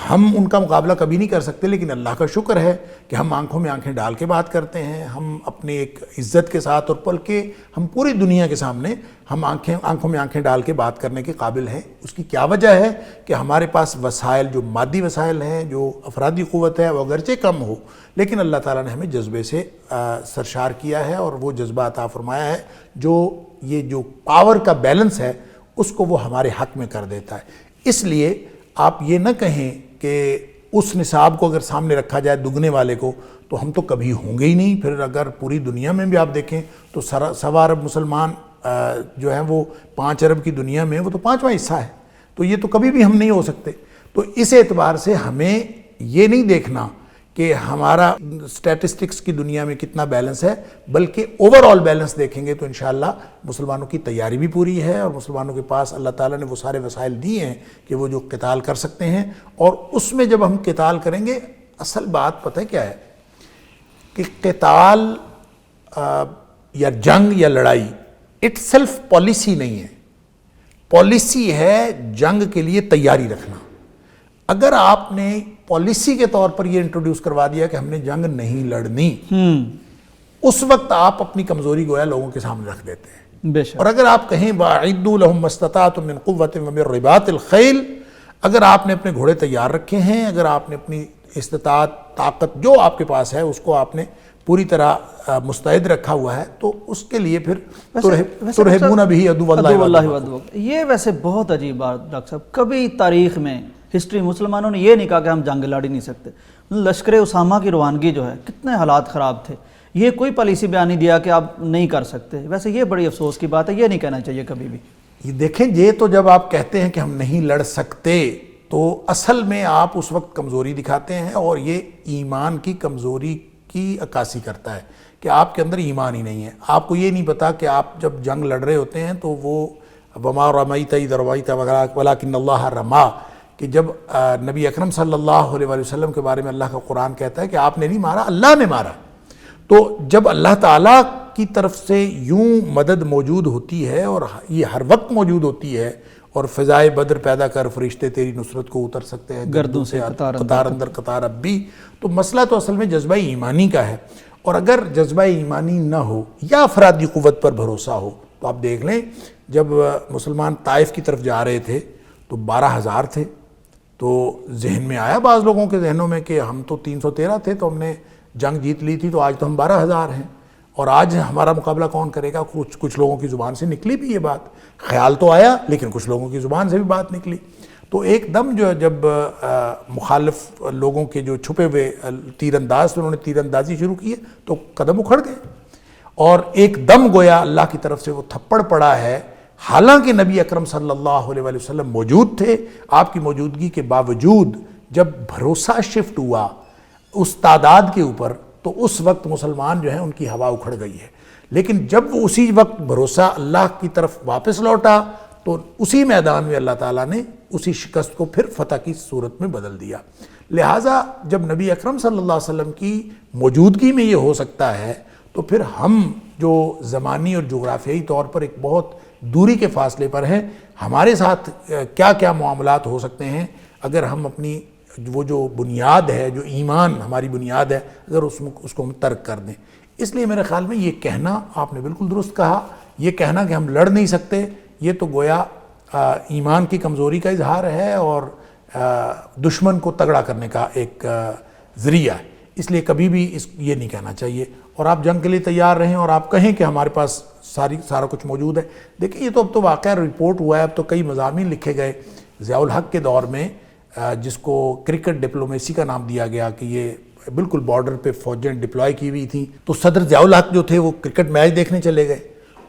ہم ان کا مقابلہ کبھی نہیں کر سکتے. لیکن اللہ کا شکر ہے کہ ہم آنکھوں میں آنکھیں ڈال کے بات کرتے ہیں، ہم اپنی ایک عزت کے ساتھ اور بلکہ ہم پوری دنیا کے سامنے ہم آنکھوں میں آنکھیں ڈال کے بات کرنے کے قابل ہیں. اس کی کیا وجہ ہے کہ ہمارے پاس وسائل، جو مادی وسائل ہیں، جو افرادی قوت ہے، وہ اگرچہ کم ہو لیکن اللہ تعالیٰ نے ہمیں جذبے سے سرشار کیا ہے اور وہ جذبہ عطا فرمایا ہے جو یہ جو پاور کا بیلنس ہے اس کو وہ ہمارے حق میں کر دیتا ہے. اس لیے آپ یہ نہ کہیں کہ اس نصاب کو اگر سامنے رکھا جائے دگنے والے کو تو ہم تو کبھی ہوں گے ہی نہیں. پھر اگر پوری دنیا میں بھی آپ دیکھیں تو 1.25 ارب مسلمان جو ہیں وہ 5 ارب کی دنیا میں وہ تو 5واں حصہ ہے. تو یہ تو کبھی بھی ہم نہیں ہو سکتے. تو اس اعتبار سے ہمیں یہ نہیں دیکھنا کہ ہمارا سٹیٹسٹکس کی دنیا میں کتنا بیلنس ہے، بلکہ اوور آل بیلنس دیکھیں گے تو انشاءاللہ مسلمانوں کی تیاری بھی پوری ہے اور مسلمانوں کے پاس اللہ تعالیٰ نے وہ سارے وسائل دیے ہیں کہ وہ جو قتال کر سکتے ہیں. اور اس میں جب ہم قتال کریں گے، اصل بات پتہ کیا ہے کہ قتال یا جنگ یا لڑائی اٹ سیلف پالیسی نہیں ہے. پالیسی ہے جنگ کے لیے تیاری رکھنا. اگر آپ نے پالیسی کے طور پر یہ انٹروڈیوس کروا دیا کہ ہم نے جنگ نہیں لڑنی، اس وقت آپ اپنی کمزوری گویا لوگوں کے سامنے رکھ دیتے ہیں. بے شک. اور اگر آپ کہیں وَأَعِدُّوا لَهُم مَّا اسْتَطَعْتُم مِّن قُوَّةٍ وَمِن رِّبَاطِ الْخَيْلِ، اگر آپ نے اپنے گھوڑے تیار رکھے ہیں، اگر آپ نے اپنی استطاعت، طاقت جو آپ کے پاس ہے اس کو آپ نے پوری طرح مستعد رکھا ہوا ہے، تو اس کے لیے پھر تُرْهِبُونَ بِهِ عَدُوَّ اللَّهِ وَعَدُوَّكُمْ. یہ ویسے بہت عجیب بات ڈاکٹر صاحب، کبھی تاریخ میں ہسٹری مسلمانوں نے یہ نہیں کہا کہ ہم جنگ لڑ ہی نہیں سکتے. لشکر اسامہ کی روانگی جو ہے کتنے حالات خراب تھے، یہ کوئی پالیسی بیان نہیں دیا کہ آپ نہیں کر سکتے. ویسے یہ بڑی افسوس کی بات ہے، یہ نہیں کہنا چاہیے کبھی بھی. یہ دیکھیں، یہ تو جب آپ کہتے ہیں کہ ہم نہیں لڑ سکتے تو اصل میں آپ اس وقت کمزوری دکھاتے ہیں، اور یہ ایمان کی کمزوری کی عکاسی کرتا ہے کہ آپ کے اندر ایمان ہی نہیں ہے. آپ کو یہ نہیں پتا کہ آپ جب جنگ لڑ رہے ہوتے ہیں تو وہ وَمَا رَمَيْتَ إِذْ رَمَيْتَ وَلَكِنَّ اللَّهَ رَمَا، کہ جب نبی اکرم صلی اللہ علیہ وسلم کے بارے میں اللہ کا قرآن کہتا ہے کہ آپ نے نہیں مارا، اللہ نے مارا. تو جب اللہ تعالیٰ کی طرف سے یوں مدد موجود ہوتی ہے اور یہ ہر وقت موجود ہوتی ہے، اور فضائے بدر پیدا کر فرشتے تیری نصرت کو اتر سکتے ہیں گردوں سے قطار اندر قطار اب بھی، تو مسئلہ تو اصل میں جذبہ ایمانی کا ہے. اور اگر جذبہ ایمانی نہ ہو یا افرادی قوت پر بھروسہ ہو تو آپ دیکھ لیں، جب مسلمان طائف کی طرف جا رہے تھے تو 12,000 تھے. تو ذہن میں آیا بعض لوگوں کے ذہنوں میں کہ ہم تو 313 تھے تو ہم نے جنگ جیت لی تھی، تو آج تو ہم 12,000 ہیں اور آج ہمارا مقابلہ کون کرے گا. کچھ لوگوں کی زبان سے نکلی بھی یہ بات، خیال تو آیا لیکن کچھ لوگوں کی زبان سے بھی بات نکلی. تو ایک دم جو جب مخالف لوگوں کے جو چھپے ہوئے تیر انداز تھے، انہوں نے تیر اندازی شروع کی ہے تو قدم اکھڑ گئے، اور ایک دم گویا اللہ کی طرف سے وہ تھپڑ پڑا ہے. حالانکہ نبی اکرم صلی اللہ علیہ وسلم موجود تھے، آپ کی موجودگی کے باوجود جب بھروسہ شفٹ ہوا اس تعداد کے اوپر تو اس وقت مسلمان جو ہیں ان کی ہوا اکھڑ گئی ہے. لیکن جب وہ اسی وقت بھروسہ اللہ کی طرف واپس لوٹا تو اسی میدان میں اللہ تعالیٰ نے اسی شکست کو پھر فتح کی صورت میں بدل دیا. لہٰذا جب نبی اکرم صلی اللہ علیہ وسلم کی موجودگی میں یہ ہو سکتا ہے تو پھر ہم جو زمانی اور جغرافیائی طور پر ایک بہت دوری کے فاصلے پر ہیں، ہمارے ساتھ کیا کیا معاملات ہو سکتے ہیں اگر ہم اپنی وہ جو بنیاد ہے، جو ایمان ہماری بنیاد ہے، اگر اس کو ہم ترک کر دیں. اس لیے میرے خیال میں یہ کہنا، آپ نے بالکل درست کہا، یہ کہنا کہ ہم لڑ نہیں سکتے، یہ تو گویا ایمان کی کمزوری کا اظہار ہے اور دشمن کو تگڑا کرنے کا ایک ذریعہ ہے. اس لیے کبھی بھی یہ نہیں کہنا چاہیے. اور آپ جنگ کے لیے تیار رہیں اور آپ کہیں کہ ہمارے پاس سارا کچھ موجود ہے. دیکھیں یہ تو اب تو واقعہ رپورٹ ہوا ہے، اب تو کئی مضامین لکھے گئے. ضیاء الحق کے دور میں جس کو کرکٹ ڈپلومیسی کا نام دیا گیا کہ یہ بالکل بارڈر پہ فوجیں ڈپلوائے کی ہوئی تھیں، تو صدر ضیاء الحق جو تھے وہ کرکٹ میچ دیکھنے چلے گئے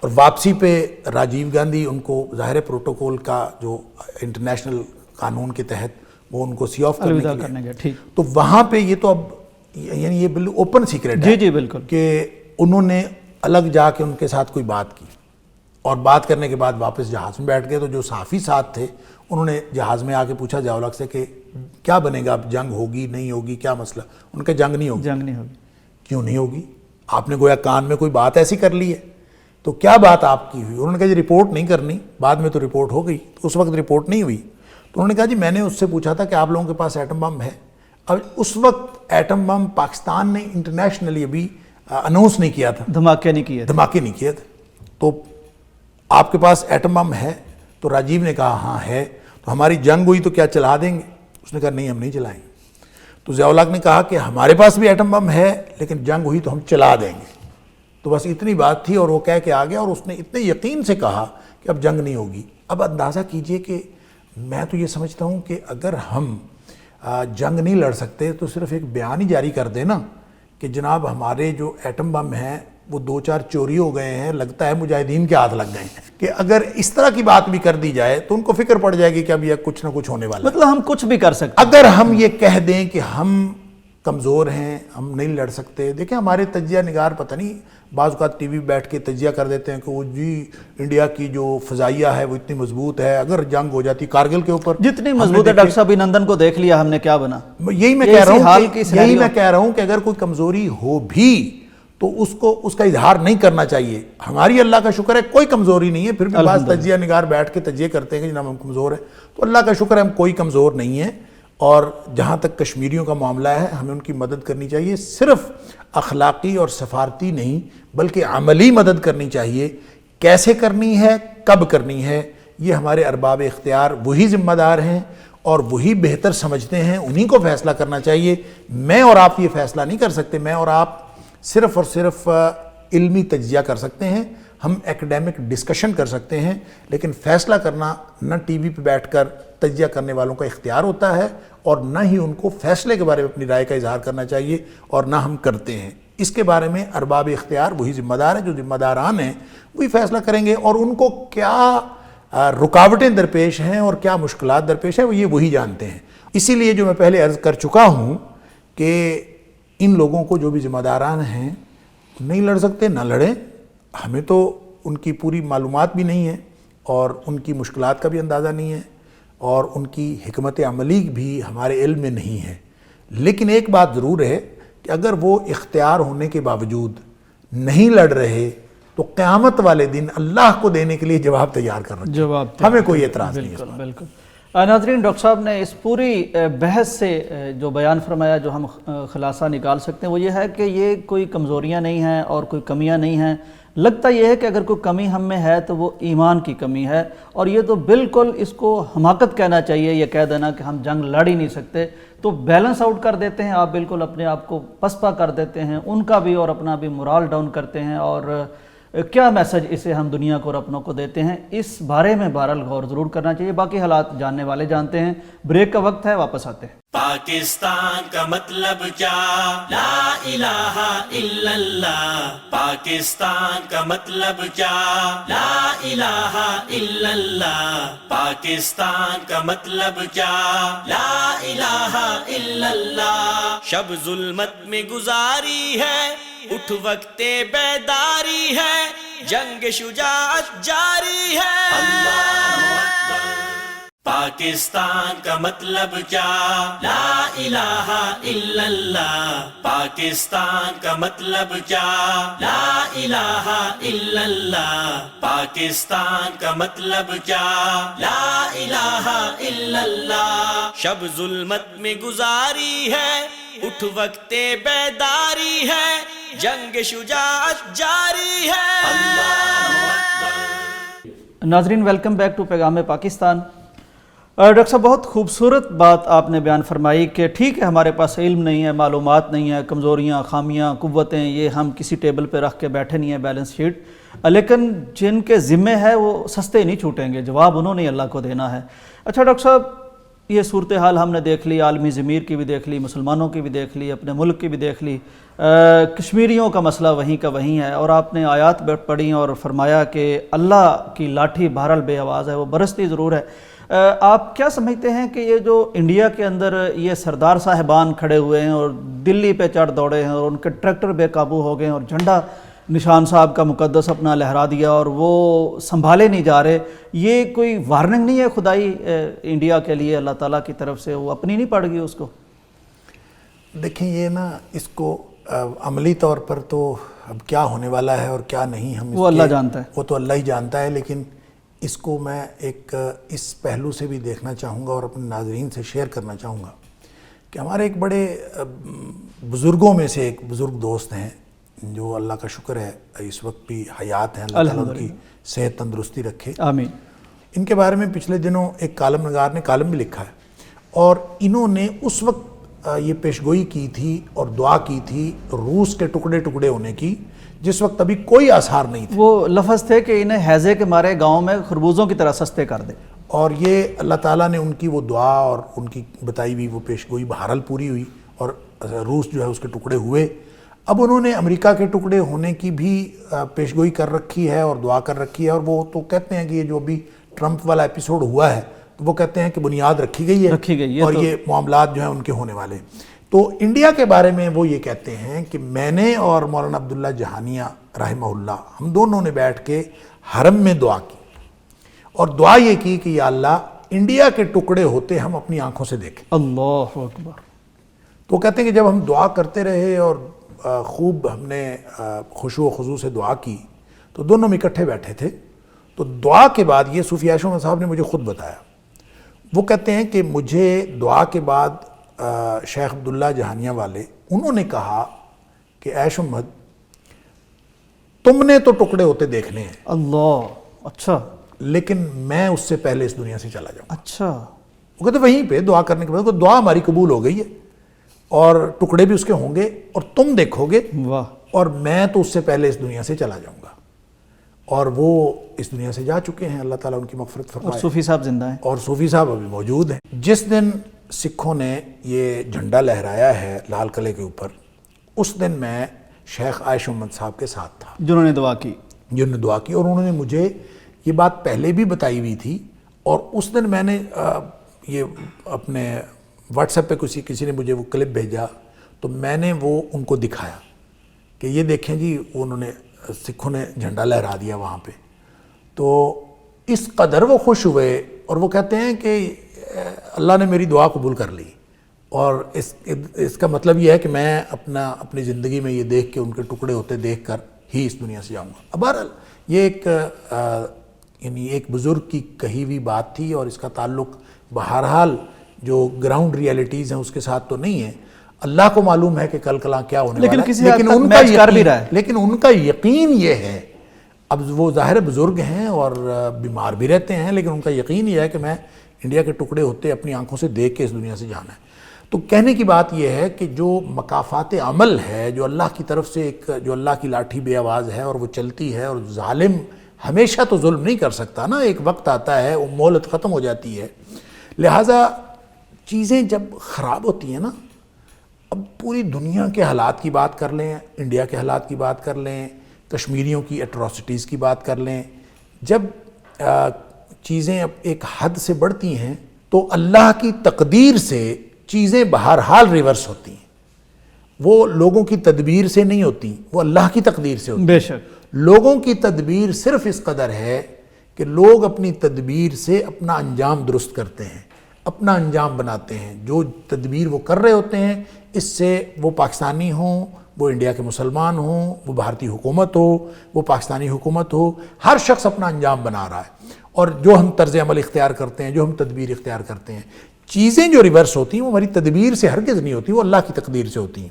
اور واپسی پہ راجیو گاندھی ان کو ظاہر پروٹوکول کا جو انٹرنیشنل قانون کے تحت وہ ان کو سی آف کرنے کے لیے، تو وہاں پہ یہ تو اب یعنی یہ اوپن سیکرٹ ہے جی بالکل کہ انہوں نے الگ جا کے ان کے ساتھ کوئی بات کی اور بات کرنے کے بعد واپس جہاز میں بیٹھ گئے. تو جو صحافی ساتھ تھے انہوں نے جہاز میں آ کے پوچھا ضیاء الحق سے کہ کیا بنے گا، اب جنگ ہوگی نہیں ہوگی، کیا مسئلہ؟ ان کا جنگ نہیں ہوگی. کیوں نہیں ہوگی؟ آپ نے گویا کان میں کوئی بات ایسی کر لی ہے، تو کیا بات آپ کی ہوئی؟ انہوں نے کہا جی رپورٹ نہیں کرنی. بعد میں تو رپورٹ ہو گئی، اس وقت رپورٹ نہیں ہوئی. تو انہوں نے کہا جی میں نے اس سے پوچھا تھا کہ آپ لوگوں کے پاس ایٹم بم ہے. اب اس وقت ایٹم بم پاکستان نے انٹرنیشنلی ابھی اناؤنس نہیں کیا تھا، دھماکے نہیں کیے تھے. تو آپ کے پاس ایٹم بم ہے؟ تو راجیو نے کہا ہاں ہے. تو ہماری جنگ ہوئی تو کیا چلا دیں گے؟ اس نے کہا نہیں ہم نہیں چلائیں گے. تو ضیاء الحق نے کہا کہ ہمارے پاس بھی ایٹم بم ہے لیکن جنگ ہوئی تو ہم چلا دیں گے. تو بس اتنی بات تھی اور وہ کہہ کے آ گیا اور اس نے اتنے یقین سے کہا کہ اب جنگ نہیں ہوگی. اب اندازہ کیجئے کہ میں تو یہ سمجھتا ہوں کہ اگر ہم جنگ نہیں لڑ سکتے تو صرف ایک بیان ہی جاری کر دیں نا کہ جناب ہمارے جو ایٹم بم ہیں وہ 2-4 چوری ہو گئے ہیں، لگتا ہے مجاہدین کے ہاتھ لگ گئے ہیں، کہ اگر اس طرح کی بات بھی کر دی جائے تو ان کو فکر پڑ جائے گی کہ اب یہ کچھ نہ کچھ ہونے والا ہے. مطلب ہم کچھ بھی کر سکتے. اگر ہم یہ کہہ دیں کہ ہم کمزور ہیں، ہم نہیں لڑ سکتے. دیکھیں ہمارے تجزیہ نگار پتہ نہیں بعض اوقات ٹی وی بیٹھ کے تجزیہ کر دیتے ہیں کہ وہ جی انڈیا کی جو فضائیہ ہے وہ اتنی مضبوط ہے، اگر جنگ ہو جاتی کارگل کے اوپر جتنی مضبوط ہے. ڈاکٹر صاحب نندن کو دیکھ لیا ہم نے، کیا بنا؟ یہی میں کہہ رہا ہوں کہ اگر کوئی کمزوری ہو بھی تو اس کا اظہار نہیں کرنا چاہیے. ہماری اللہ کا شکر ہے کوئی کمزوری نہیں ہے، پھر بھی بعض تجزیہ نگار بیٹھ کے تجزیہ کرتے ہیں کہ جناب ہم کمزور ہیں. تو اللہ کا شکر ہے ہم کوئی کمزور نہیں ہیں. اور جہاں تک کشمیریوں کا معاملہ ہے ہمیں ان کی مدد کرنی چاہیے، صرف اخلاقی اور سفارتی نہیں بلکہ عملی مدد کرنی چاہیے. کیسے کرنی ہے، کب کرنی ہے، یہ ہمارے ارباب اختیار وہی ذمہ دار ہیں اور وہی بہتر سمجھتے ہیں، انہی کو فیصلہ کرنا چاہیے. میں اور آپ یہ فیصلہ نہیں کر سکتے. میں اور آپ صرف اور صرف علمی تجزیہ کر سکتے ہیں، ہم ایکڈیمک ڈسکشن کر سکتے ہیں، لیکن فیصلہ کرنا نہ ٹی وی پہ بیٹھ کر تجزیہ کرنے والوں کا اختیار ہوتا ہے اور نہ ہی ان کو فیصلے کے بارے میں اپنی رائے کا اظہار کرنا چاہیے، اور نہ ہم کرتے ہیں. اس کے بارے میں ارباب اختیار وہی ذمہ دار ہیں، جو ذمہ داران ہیں وہی فیصلہ کریں گے. اور ان کو کیا رکاوٹیں درپیش ہیں اور کیا مشکلات درپیش ہیں وہ یہ وہی جانتے ہیں. اسی لیے جو میں پہلے عرض کر چکا ہوں کہ ان لوگوں کو جو بھی ذمہ داران ہیں نہیں لڑ سکتے نہ لڑیں. ہمیں تو ان کی پوری معلومات بھی نہیں ہے اور ان کی مشکلات کا بھی اندازہ نہیں ہے اور ان کی حکمت عملی بھی ہمارے علم میں نہیں ہے. لیکن ایک بات ضرور ہے کہ اگر وہ اختیار ہونے کے باوجود نہیں لڑ رہے تو قیامت والے دن اللہ کو دینے کے لیے جواب تیار کر رکھیں. ہمیں کوئی اعتراض نہیں ہے. بالکل. ناظرین، ڈاکٹر صاحب نے اس پوری بحث سے جو بیان فرمایا جو ہم خلاصہ نکال سکتے ہیں وہ یہ ہے کہ یہ کوئی کمزوریاں نہیں ہیں اور کوئی کمیاں نہیں ہیں. لگتا یہ ہے کہ اگر کوئی کمی ہم میں ہے تو وہ ایمان کی کمی ہے، اور یہ تو بالکل اس کو حماقت کہنا چاہیے یہ کہہ دینا کہ ہم جنگ لڑ ہی نہیں سکتے. تو بیلنس آؤٹ کر دیتے ہیں آپ، بالکل اپنے آپ کو پسپا کر دیتے ہیں، ان کا بھی اور اپنا بھی مورال ڈاؤن کرتے ہیں اور کیا میسج اسے ہم دنیا کو اور اپنوں کو دیتے ہیں، اس بارے میں بہرحال غور ضرور کرنا چاہیے۔ باقی حالات جاننے والے جانتے ہیں۔ بریک کا وقت ہے، واپس آتے ہیں۔ پاکستان کا مطلب کیا؟ لا الہ الا اللہ۔ پاکستان کا مطلب کیا؟ لا الہ الا اللہ۔ پاکستان کا مطلب کیا؟ لا الہ الا اللہ۔ شب ظلمت میں گزاری ہے، اٹھ وقت بیداری ہے، جنگ شجاعت جاری ہے۔ اللہ اکبر۔ پاکستان کا مطلب کیا؟ لا الہ الا اللہ۔ پاکستان کا مطلب کیا؟ لا الہ الا اللہ۔ پاکستان کا مطلب کیا؟ لا الہ الا اللہ۔ شب ظلمت میں گزاری ہے، اٹھ وقت بیداری ہے، جنگ شجاعت جاری ہے۔ اللہ اکبر۔ ناظرین، ویلکم بیک ٹو پیغام پاکستان۔ ڈاکٹر صاحب، بہت خوبصورت بات آپ نے بیان فرمائی کہ ٹھیک ہے ہمارے پاس علم نہیں ہے، معلومات نہیں ہے، کمزوریاں، خامیاں، قوتیں، یہ ہم کسی ٹیبل پہ رکھ کے بیٹھے نہیں ہیں بیلنس شیٹ، لیکن جن کے ذمے ہے وہ سستے نہیں چھوٹیں گے، جواب انہوں نے اللہ کو دینا ہے۔ اچھا ڈاکٹر صاحب، یہ صورتحال ہم نے دیکھ لی، عالمی ضمیر کی بھی دیکھ لی، مسلمانوں کی بھی دیکھ لی، اپنے ملک کی بھی دیکھ لی، کشمیریوں کا مسئلہ وہیں کا وہیں ہے، اور آپ نے آیات پڑھی اور فرمایا کہ اللہ کی لاٹھی بہرحال بے آواز ہے، وہ برستی ضرور ہے۔ آپ کیا سمجھتے ہیں کہ یہ جو انڈیا کے اندر یہ سردار صاحبان کھڑے ہوئے ہیں اور دلی پہ چڑھ دوڑے ہیں اور ان کے ٹریکٹر بے قابو ہو گئے ہیں اور جھنڈا نشان صاحب کا مقدس اپنا لہرا دیا اور وہ سنبھالے نہیں جا رہے، یہ کوئی وارننگ نہیں ہے خدائی انڈیا کے لیے اللہ تعالیٰ کی طرف سے؟ وہ اپنی نہیں پڑ گئی اس کو؟ دیکھیں، یہ نا اس کو عملی طور پر تو اب کیا ہونے والا ہے اور کیا نہیں، ہم وہ اللہ جانتا ہے، وہ تو اللہ ہی جانتا ہے، لیکن اس کو میں ایک اس پہلو سے بھی دیکھنا چاہوں گا اور اپنے ناظرین سے شیئر کرنا چاہوں گا کہ ہمارے ایک بڑے بزرگوں میں سے ایک بزرگ دوست ہیں جو اللہ کا شکر ہے اس وقت بھی حیات ہیں، اللہ تعالیٰ ان کی صحت تندرستی رکھے، آمین۔ ان کے بارے میں پچھلے دنوں ایک کالم نگار نے کالم بھی لکھا ہے، اور انہوں نے اس وقت یہ پیشگوئی کی تھی اور دعا کی تھی روس کے ٹکڑے ٹکڑے ہونے کی، جس وقت ابھی کوئی آثار نہیں تھے۔ وہ لفظ تھے کہ انہیں ہیضے کے مارے گاؤں میں خربوزوں کی طرح سستے کر دے، اور یہ اللہ تعالیٰ نے ان کی وہ دعا اور ان کی بتائی ہوئی وہ پیشگوئی بہرحال پوری ہوئی اور روس جو ہے اس کے ٹکڑے ہوئے۔ اب انہوں نے امریکہ کے ٹکڑے ہونے کی بھی پیشگوئی کر رکھی ہے اور دعا کر رکھی ہے، اور وہ تو کہتے ہیں کہ یہ جو ابھی ٹرمپ والا ایپیسوڈ ہوا ہے تو وہ کہتے ہیں کہ بنیاد رکھی گئی ہے اور یہ معاملات جو ہیں ان کے ہونے والے۔ تو انڈیا کے بارے میں وہ یہ کہتے ہیں کہ میں نے اور مولانا عبداللہ جہانیہ رحمہ اللہ، ہم دونوں نے بیٹھ کے حرم میں دعا کی اور دعا یہ کی کہ یا اللہ انڈیا کے ٹکڑے ہوتے ہم اپنی آنکھوں سے دیکھیں۔ اللہ اکبر۔ تو وہ کہتے ہیں کہ جب ہم دعا کرتے رہے اور خوب ہم نے خشوع و خضوع سے دعا کی تو دونوں میں اکٹھے بیٹھے تھے، تو دعا کے بعد یہ صوفی عائشہ صاحب نے مجھے خود بتایا، وہ کہتے ہیں کہ مجھے دعا کے بعد شیخ عبداللہ جہانیہ والے انہوں نے کہا کہ عیش محمد تم نے تو ٹکڑے ہوتے دیکھنے ہیں، اللہ، اچھا، لیکن میں اس سے پہلے اس دنیا سے چلا جاؤں۔ اچھا، وہ کہتے وہیں پہ دعا کرنے کے بعد دعا ہماری قبول ہو گئی ہے اور ٹکڑے بھی اس کے ہوں گے اور تم دیکھو گے، واہ، اور میں تو اس سے پہلے اس دنیا سے چلا جاؤں گا، اور وہ اس دنیا سے جا چکے ہیں، اللہ تعالیٰ ان کی مغفرت اور فرمائے، صوفی صاحب زندہ ہیں، اور صوفی صاحب ابھی موجود ہیں۔ جس دن سکھوں نے یہ جھنڈا لہرایا ہے لال قلعے کے اوپر، اس دن میں شیخ عائش محمد صاحب کے ساتھ تھا جنہوں نے دعا کی، جنہوں نے دعا کی، اور انہوں نے مجھے یہ بات پہلے بھی بتائی ہوئی تھی، اور اس دن میں نے یہ اپنے واٹس ایپ پہ کسی نے مجھے وہ کلپ بھیجا تو میں نے وہ ان کو دکھایا کہ یہ دیکھیں جی، انہوں نے سکھوں نے جھنڈا لہرا دیا وہاں پہ، تو اس قدر وہ خوش ہوئے، اور وہ کہتے ہیں کہ اللہ نے میری دعا قبول کر لی، اور اس کا مطلب یہ ہے کہ میں اپنی زندگی میں یہ دیکھ کے ان کے ٹکڑے ہوتے دیکھ کر ہی اس دنیا سے جاؤں گا۔ بہرحال یہ یعنی ایک بزرگ کی کہی ہوئی بات تھی، اور اس کا تعلق بہرحال جو گراؤنڈ ریئلٹیز ہیں اس کے ساتھ تو نہیں ہے، اللہ کو معلوم ہے کہ کل کلاں کیا ہونے والا ہے، لیکن ان کا یقین یہ ہے، اب وہ ظاہر بزرگ ہیں اور بیمار بھی رہتے ہیں، لیکن ان کا یقین یہ ہے کہ میں انڈیا کے ٹکڑے ہوتے اپنی آنکھوں سے دیکھ کے اس دنیا سے جانا ہے۔ تو کہنے کی بات یہ ہے کہ جو مکافات عمل ہے، جو اللہ کی طرف سے جو اللہ کی لاٹھی بے آواز ہے اور وہ چلتی ہے، اور ظالم ہمیشہ تو ظلم نہیں کر سکتا نا، ایک وقت آتا ہے وہ مہلت ختم ہو جاتی ہے۔ لہٰذا چیزیں جب خراب ہوتی ہیں نا، اب پوری دنیا کے حالات کی بات کر لیں، انڈیا کے حالات کی بات کر لیں، کشمیریوں کی اٹراسٹیز کی بات کر لیں، جب چیزیں اب ایک حد سے بڑھتی ہیں تو اللہ کی تقدیر سے چیزیں بہرحال ریورس ہوتی ہیں۔ وہ لوگوں کی تدبیر سے نہیں ہوتی، وہ اللہ کی تقدیر سے ہوتی ہیں۔ بے شک لوگوں کی تدبیر صرف اس قدر ہے کہ لوگ اپنی تدبیر سے اپنا انجام درست کرتے ہیں، اپنا انجام بناتے ہیں۔ جو تدبیر وہ کر رہے ہوتے ہیں، اس سے وہ پاکستانی ہوں، وہ انڈیا کے مسلمان ہوں، وہ بھارتی حکومت ہو، وہ پاکستانی حکومت ہو، ہر شخص اپنا انجام بنا رہا ہے۔ اور جو ہم طرز عمل اختیار کرتے ہیں، جو ہم تدبیر اختیار کرتے ہیں، چیزیں جو ریورس ہوتی ہیں وہ ہماری تدبیر سے ہرگز نہیں ہوتی، وہ اللہ کی تقدیر سے ہوتی ہیں۔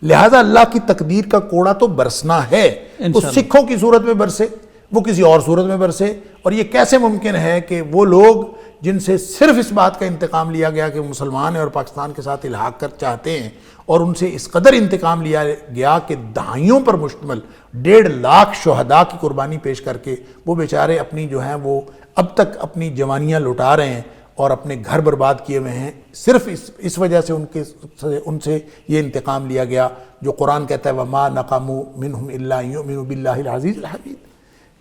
لہٰذا اللہ کی تقدیر کا کوڑا تو برسنا ہے، وہ سکھوں کی صورت میں برسے، وہ کسی اور صورت میں برسے۔ اور یہ کیسے ممکن ہے کہ وہ لوگ جن سے صرف اس بات کا انتقام لیا گیا کہ وہ مسلمان ہیں اور پاکستان کے ساتھ الحاق کر چاہتے ہیں، اور ان سے اس قدر انتقام لیا گیا کہ دہائیوں پر مشتمل 1.5 لاکھ شہداء کی قربانی پیش کر کے وہ بیچارے اپنی جو ہیں وہ اب تک اپنی جوانیاں لٹا رہے ہیں اور اپنے گھر برباد کیے ہوئے ہیں، صرف اس وجہ سے ان سے یہ انتقام لیا گیا جو قرآن کہتا ہے وَمَا نَقَمُوا مِنْهُمْ إِلَّا أَن يُؤْمِنُوا بِاللَّهِ الْعَزِيزِ الْحَمِيدِ۔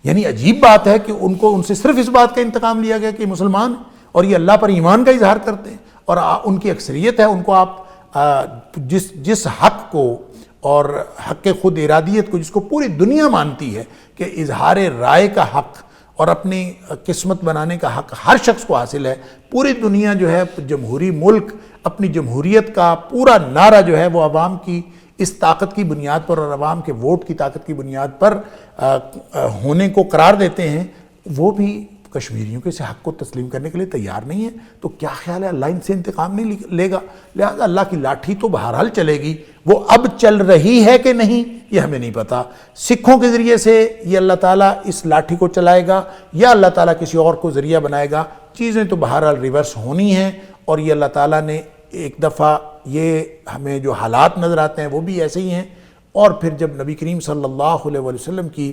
یعنی عجیب بات ہے کہ ان سے صرف اس بات کا انتقام لیا گیا کہ مسلمان ہیں اور یہ اللہ پر ایمان کا اظہار کرتے ہیں، اور ان کی اکثریت ہے۔ ان کو آپ جس حق کو اور حق خود ارادیت کو، جس کو پوری دنیا مانتی ہے کہ اظہار رائے کا حق اور اپنی قسمت بنانے کا حق ہر شخص کو حاصل ہے، پوری دنیا جو ہے جمہوری ملک اپنی جمہوریت کا پورا نعرہ جو ہے وہ عوام کی اس طاقت کی بنیاد پر اور عوام کے ووٹ کی طاقت کی بنیاد پر ہونے کو قرار دیتے ہیں، وہ بھی کشمیریوں کے اس حق کو تسلیم کرنے کے لیے تیار نہیں ہے۔ تو کیا خیال ہے اللہ ان سے انتقام نہیں لے گا؟ لہذا اللہ کی لاٹھی تو بہرحال چلے گی، وہ اب چل رہی ہے کہ نہیں یہ ہمیں نہیں پتا۔ سکھوں کے ذریعے سے یہ اللہ تعالیٰ اس لاٹھی کو چلائے گا یا اللہ تعالیٰ کسی اور کو ذریعہ بنائے گا، چیزیں تو بہرحال ریورس ہونی ہیں۔ اور یہ اللہ تعالیٰ نے ایک دفعہ یہ ہمیں جو حالات نظر آتے ہیں وہ بھی ایسے ہی ہیں، اور پھر جب نبی کریم صلی اللہ علیہ وسلم کی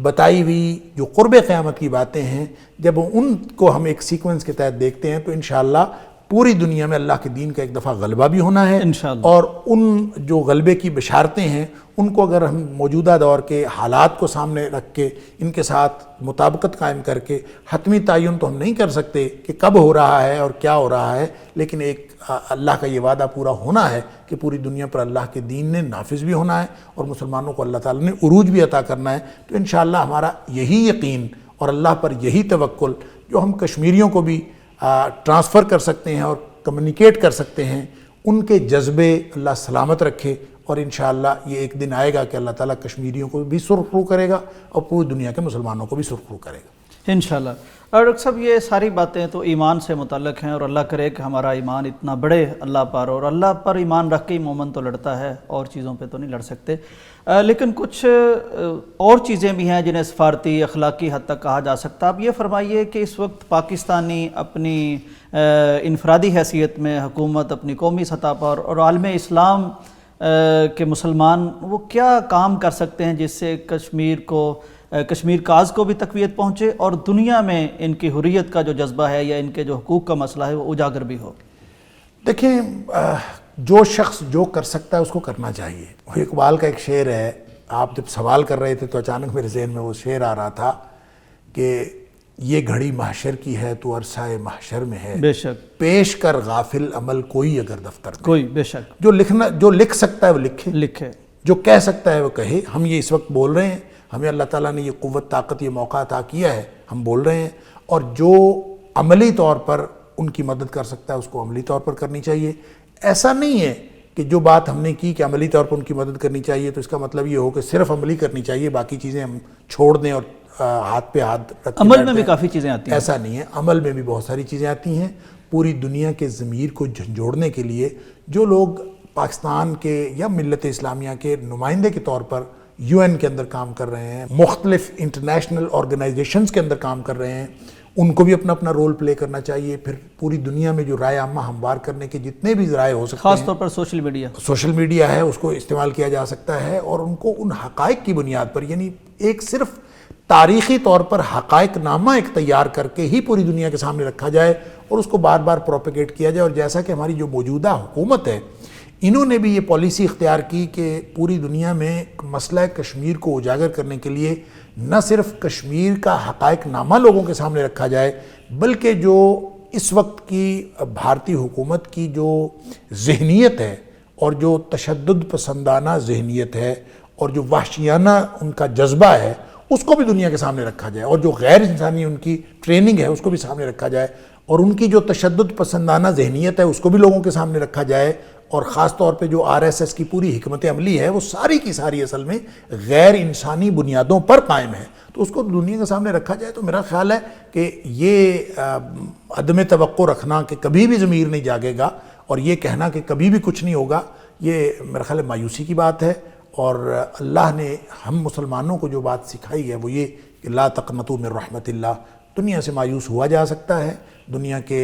بتائی ہوئی جو قرب قیامت کی باتیں ہیں، جب ان کو ہم ایک سیکوینس کے تحت دیکھتے ہیں تو انشاءاللہ پوری دنیا میں اللہ کے دین کا ایک دفعہ غلبہ بھی ہونا ہے انشاءاللہ۔ اور ان جو غلبے کی بشارتیں ہیں ان کو اگر ہم موجودہ دور کے حالات کو سامنے رکھ کے ان کے ساتھ مطابقت قائم کر کے، حتمی تعین تو ہم نہیں کر سکتے کہ کب ہو رہا ہے اور کیا ہو رہا ہے، لیکن ایک اللہ کا یہ وعدہ پورا ہونا ہے کہ پوری دنیا پر اللہ کے دین نے نافذ بھی ہونا ہے اور مسلمانوں کو اللہ تعالیٰ نے عروج بھی عطا کرنا ہے۔ تو انشاءاللہ ہمارا یہی یقین اور اللہ پر یہی توکل جو ہم کشمیریوں کو بھی ٹرانسفر کر سکتے ہیں اور کمیونیکیٹ کر سکتے ہیں، ان کے جذبے اللہ سلامت رکھے، اور انشاءاللہ یہ ایک دن آئے گا کہ اللہ تعالیٰ کشمیریوں کو بھی سرخرو کرے گا اور پوری دنیا کے مسلمانوں کو بھی سرخرو کرے گا انشاءاللہ۔ اور ڈاکٹر صاحب یہ ساری باتیں تو ایمان سے متعلق ہیں، اور اللہ کرے کہ ہمارا ایمان اتنا بڑھے اللہ پر، اور اللہ پر ایمان رکھ کے ہی مومن تو لڑتا ہے، اور چیزوں پہ تو نہیں لڑ سکتے۔ لیکن کچھ اور چیزیں بھی ہیں جنہیں سفارتی اخلاقی حد تک کہا جا سکتا۔ آپ یہ فرمائیے کہ اس وقت پاکستانی اپنی انفرادی حیثیت میں، حکومت اپنی قومی سطح پر اور عالم اسلام کے مسلمان وہ کیا کام کر سکتے ہیں جس سے کشمیر کاز کو بھی تقویت پہنچے اور دنیا میں ان کی حریت کا جو جذبہ ہے یا ان کے جو حقوق کا مسئلہ ہے وہ اجاگر بھی ہو؟ دیکھیں، جو شخص جو کر سکتا ہے اس کو کرنا چاہیے۔ اقبال کا ایک شعر ہے، آپ جب سوال کر رہے تھے تو اچانک میرے ذہن میں وہ شعر آ رہا تھا کہ یہ گھڑی محشر کی ہے تو عرصہ محشر میں ہے، بے شک پیش کر غافل عمل کوئی اگر دفتر میں۔ کوئی بے شک جو لکھ سکتا ہے وہ لکھے، جو کہہ سکتا ہے وہ کہے۔ ہم یہ اس وقت بول رہے ہیں، ہمیں اللہ تعالیٰ نے یہ قوت، طاقت، یہ موقع عطا کیا ہے، ہم بول رہے ہیں، اور جو عملی طور پر ان کی مدد کر سکتا ہے اس کو عملی طور پر کرنی چاہیے۔ ایسا نہیں ہے کہ جو بات ہم نے کی کہ عملی طور پر ان کی مدد کرنی چاہیے تو اس کا مطلب یہ ہو کہ صرف عملی کرنی چاہیے، باقی چیزیں ہم چھوڑ دیں اور ہاتھ پہ ہاتھ رکھ کے عمل میں بھی کافی چیزیں آتی ہیں۔ ایسا نہیں ہے، عمل میں بھی بہت ساری چیزیں آتی ہیں۔ پوری دنیا کے ضمیر کو جھنجھوڑنے کے لیے جو لوگ پاکستان کے یا ملت اسلامیہ کے نمائندے کے طور پر UN کے اندر کام کر رہے ہیں، مختلف انٹرنیشنل آرگنائزیشنز کے اندر کام کر رہے ہیں، ان کو بھی اپنا اپنا رول پلے کرنا چاہیے. پھر پوری دنیا میں جو رائے عامہ ہموار کرنے کے جتنے بھی ذرائع ہو سکتے ہیں, خاص طور پر سوشل میڈیا ہے, اس کو استعمال کیا جا سکتا ہے, اور ان کو ان حقائق کی بنیاد پر, یعنی ایک صرف تاریخی طور پر حقائق نامہ ایک تیار کر کے ہی پوری دنیا کے سامنے رکھا جائے اور اس کو بار بار پروپیگیٹ کیا جائے. اور جیسا کہ ہماری جو موجودہ حکومت ہے, انہوں نے بھی یہ پالیسی اختیار کی کہ پوری دنیا میں مسئلہ کشمیر کو اجاگر کرنے کے لیے نہ صرف کشمیر کا حقائق نامہ لوگوں کے سامنے رکھا جائے, بلکہ جو اس وقت کی بھارتی حکومت کی جو ذہنیت ہے اور جو تشدد پسندانہ ذہنیت ہے اور جو وحشیانہ ان کا جذبہ ہے, اس کو بھی دنیا کے سامنے رکھا جائے, اور جو غیر انسانی ان کی ٹریننگ ہے اس کو بھی سامنے رکھا جائے, اور ان کی جو تشدد پسندانہ ذہنیت ہے اس کو بھی لوگوں کے سامنے رکھا جائے. اور خاص طور پہ جو RSS کی پوری حکمت عملی ہے وہ ساری کی ساری اصل میں غیر انسانی بنیادوں پر قائم ہے, تو اس کو دنیا کے سامنے رکھا جائے. تو میرا خیال ہے کہ یہ عدم توقع رکھنا کہ کبھی بھی ضمیر نہیں جاگے گا اور یہ کہنا کہ کبھی بھی کچھ نہیں ہوگا, یہ میرا خیال ہے مایوسی کی بات ہے. اور اللہ نے ہم مسلمانوں کو جو بات سکھائی ہے وہ یہ کہ لا تقنطوا من رحمت اللہ. دنیا سے مایوس ہوا جا سکتا ہے, دنیا کے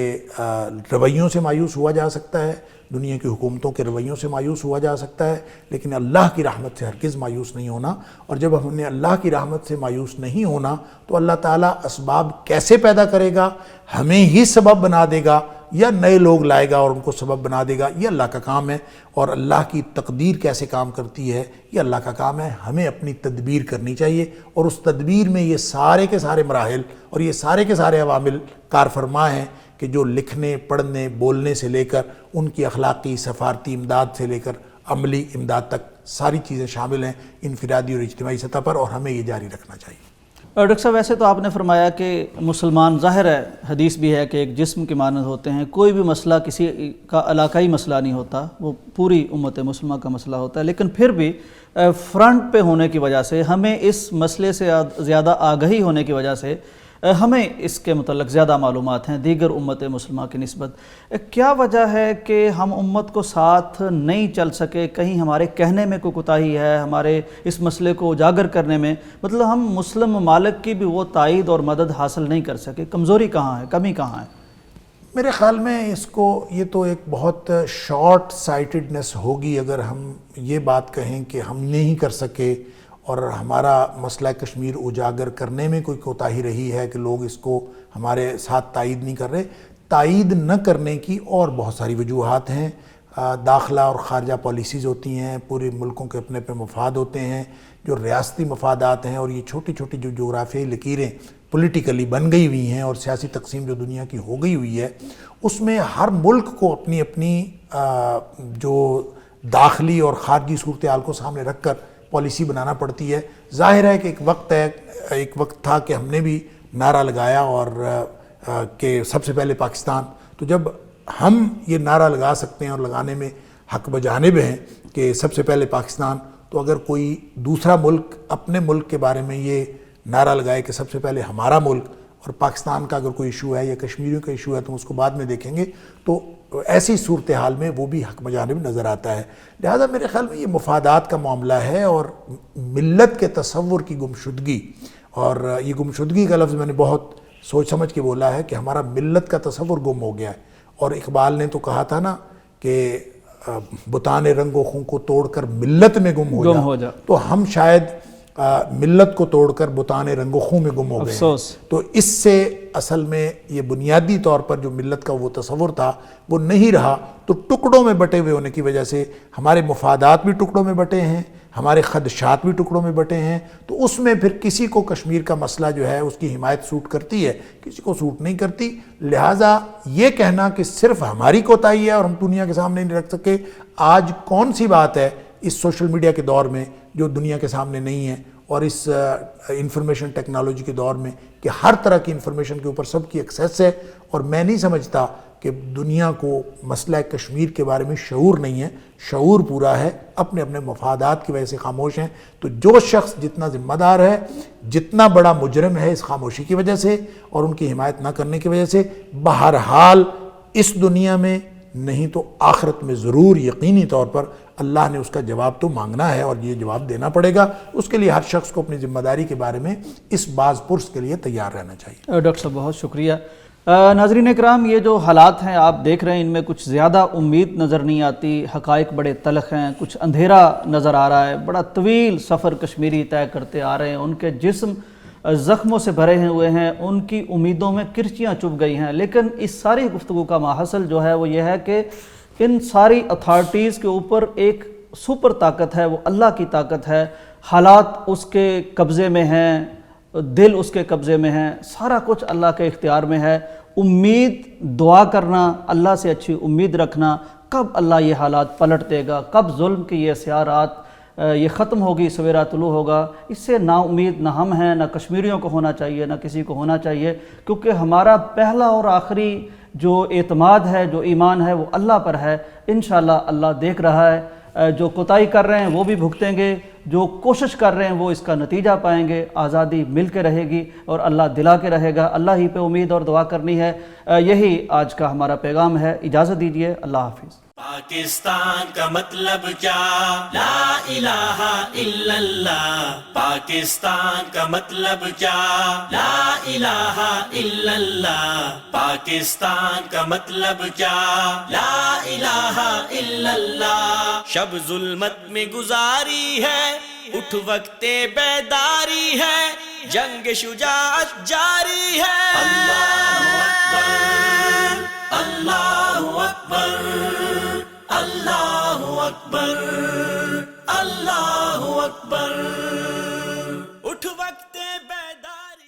رویوں سے مایوس ہوا جا سکتا ہے, دنیا کی حکومتوں کے رویوں سے مایوس ہوا جا سکتا ہے, لیکن اللہ کی رحمت سے ہرگز مایوس نہیں ہونا. اور جب ہم نے اللہ کی رحمت سے مایوس نہیں ہونا تو اللہ تعالیٰ اسباب کیسے پیدا کرے گا, ہمیں ہی سبب بنا دے گا یا نئے لوگ لائے گا اور ان کو سبب بنا دے گا, یہ اللہ کا کام ہے. اور اللہ کی تقدیر کیسے کام کرتی ہے یہ اللہ کا کام ہے. ہمیں اپنی تدبیر کرنی چاہیے, اور اس تدبیر میں یہ سارے کے سارے مراحل اور یہ سارے کے سارے عوامل کار فرما ہیں کہ جو لکھنے, پڑھنے, بولنے سے لے کر ان کی اخلاقی, سفارتی امداد سے لے کر عملی امداد تک ساری چیزیں شامل ہیں انفرادی اور اجتماعی سطح پر, اور ہمیں یہ جاری رکھنا چاہیے. ڈاکٹر صاحب ویسے تو آپ نے فرمایا کہ مسلمان, ظاہر ہے حدیث بھی ہے کہ ایک جسم کی مانند ہوتے ہیں, کوئی بھی مسئلہ کسی کا علاقائی مسئلہ نہیں ہوتا, وہ پوری امت مسلمہ کا مسئلہ ہوتا ہے. لیکن پھر بھی فرنٹ پہ ہونے کی وجہ سے, ہمیں اس مسئلے سے زیادہ آگہی ہونے کی وجہ سے ہمیں اس کے متعلق زیادہ معلومات ہیں دیگر امت مسلمہ کی نسبت. کیا وجہ ہے کہ ہم امت کو ساتھ نہیں چل سکے؟ کہیں ہمارے کہنے میں کوئی کوتاہی ہے, ہمارے اس مسئلے کو اجاگر کرنے میں, مطلب ہم مسلم ممالک کی بھی وہ تائید اور مدد حاصل نہیں کر سکے؟ کمزوری کہاں ہے, کمی کہاں ہے؟ میرے خیال میں اس کو, یہ تو ایک بہت شارٹ سائٹڈنس ہوگی اگر ہم یہ بات کہیں کہ ہم نہیں کر سکے اور ہمارا مسئلہ کشمیر اجاگر کرنے میں کوئی کوتاہی رہی ہے کہ لوگ اس کو ہمارے ساتھ تائید نہیں کر رہے. تائید نہ کرنے کی اور بہت ساری وجوہات ہیں. داخلہ اور خارجہ پالیسیز ہوتی ہیں, پورے ملکوں کے اپنے اپنے مفاد ہوتے ہیں, جو ریاستی مفادات ہیں, اور یہ چھوٹی چھوٹی جو جغرافیائی لکیریں پولیٹیکلی بن گئی ہوئی ہیں اور سیاسی تقسیم جو دنیا کی ہو گئی ہوئی ہے, اس میں ہر ملک کو اپنی اپنی جو داخلی اور خارجی صورتحال کو سامنے رکھ کر پالیسی بنانا پڑتی ہے. ظاہر ہے کہ ایک وقت تھا کہ ہم نے بھی نعرہ لگایا اور کہ سب سے پہلے پاکستان. تو جب ہم یہ نعرہ لگا سکتے ہیں اور لگانے میں حق بجانب ہیں کہ سب سے پہلے پاکستان, تو اگر کوئی دوسرا ملک اپنے ملک کے بارے میں یہ نعرہ لگائے کہ سب سے پہلے ہمارا ملک, اور پاکستان کا اگر کوئی ایشو ہے یا کشمیریوں کا ایشو ہے تو اس کو بعد میں دیکھیں گے, تو ایسی صورتحال میں وہ بھی حق بجانب نظر آتا ہے. لہذا میرے خیال میں یہ مفادات کا معاملہ ہے اور ملت کے تصور کی گمشدگی, اور یہ گمشدگی کا لفظ میں نے بہت سوچ سمجھ کے بولا ہے کہ ہمارا ملت کا تصور گم ہو گیا ہے. اور اقبال نے تو کہا تھا نا کہ بتان رنگ و خوں کو توڑ کر ملت میں گم ہو جا, تو ہم شاید ملت کو توڑ کر بتان رنگ و خوں میں گم ہو گئے. تو اس سے اصل میں یہ بنیادی طور پر جو ملت کا وہ تصور تھا وہ نہیں رہا. تو ٹکڑوں میں بٹے ہوئے ہونے کی وجہ سے ہمارے مفادات بھی ٹکڑوں میں بٹے ہیں, ہمارے خدشات بھی ٹکڑوں میں بٹے ہیں. تو اس میں پھر کسی کو کشمیر کا مسئلہ جو ہے اس کی حمایت سوٹ کرتی ہے, کسی کو سوٹ نہیں کرتی. لہٰذا یہ کہنا کہ صرف ہماری کوتاہی ہے اور ہم دنیا کے سامنے نہیں رکھ سکے, آج کون سی بات ہے اس سوشل میڈیا کے دور میں جو دنیا کے سامنے نہیں ہے, اور اس انفارمیشن ٹیکنالوجی کے دور میں کہ ہر طرح کی انفارمیشن کے اوپر سب کی ایکسیس ہے. اور میں نہیں سمجھتا کہ دنیا کو مسئلہ کشمیر کے بارے میں شعور نہیں ہے, شعور پورا ہے, اپنے اپنے مفادات کی وجہ سے خاموش ہیں. تو جو شخص جتنا ذمہ دار ہے, جتنا بڑا مجرم ہے اس خاموشی کی وجہ سے اور ان کی حمایت نہ کرنے کی وجہ سے, بہرحال اس دنیا میں نہیں تو آخرت میں ضرور یقینی طور پر اللہ نے اس کا جواب تو مانگنا ہے اور یہ جواب دینا پڑے گا. اس کے لیے ہر شخص کو اپنی ذمہ داری کے بارے میں اس باز پرس کے لیے تیار رہنا چاہیے. ڈاکٹر صاحب بہت شکریہ. ناظرین اکرام، یہ جو حالات ہیں آپ دیکھ رہے ہیں، ان میں کچھ زیادہ امید نظر نہیں آتی، حقائق بڑے تلخ ہیں، کچھ اندھیرا نظر آ رہا ہے. بڑا طویل سفر کشمیری طے کرتے آ رہے ہیں، ان کے جسم زخموں سے بھرے ہوئے ہیں، ان کی امیدوں میں کرچیاں چبھ گئی ہیں. لیکن اس ساری گفتگو کا ماحصل جو ہے وہ یہ ہے کہ ان ساری اتھارٹیز کے اوپر ایک سپر طاقت ہے، وہ اللہ کی طاقت ہے. حالات اس کے قبضے میں ہیں، دل اس کے قبضے میں ہیں، سارا کچھ اللہ کے اختیار میں ہے. امید، دعا کرنا، اللہ سے اچھی امید رکھنا، کب اللہ یہ حالات پلٹ دے گا، کب ظلم کی یہ سیارات یہ ختم ہوگی، سویرا طلوع ہوگا. اس سے نا امید نہ ہم ہیں، نہ کشمیریوں کو ہونا چاہیے، نہ کسی کو ہونا چاہیے، کیونکہ ہمارا پہلا اور آخری جو اعتماد ہے، جو ایمان ہے، وہ اللہ پر ہے. انشاءاللہ اللہ دیکھ رہا ہے. جو کوتاہی کر رہے ہیں وہ بھی بھگتیں گے، جو کوشش کر رہے ہیں وہ اس کا نتیجہ پائیں گے. آزادی مل کے رہے گی اور اللہ دلا کے رہے گا. اللہ ہی پہ امید اور دعا کرنی ہے. یہی آج کا ہمارا پیغام ہے. اجازت دیجیے. اللہ حافظ. پاکستان کا مطلب کیا؟ لا الہ الا اللہ. پاکستان کا مطلب کیا؟ لا الہ الا اللہ. پاکستان کا مطلب کیا؟ لا الہ الا اللہ. شب ظلمت میں گزاری ہے، اٹھ وقت بیداری ہے، جنگ شجاعت جاری ہے. اللہ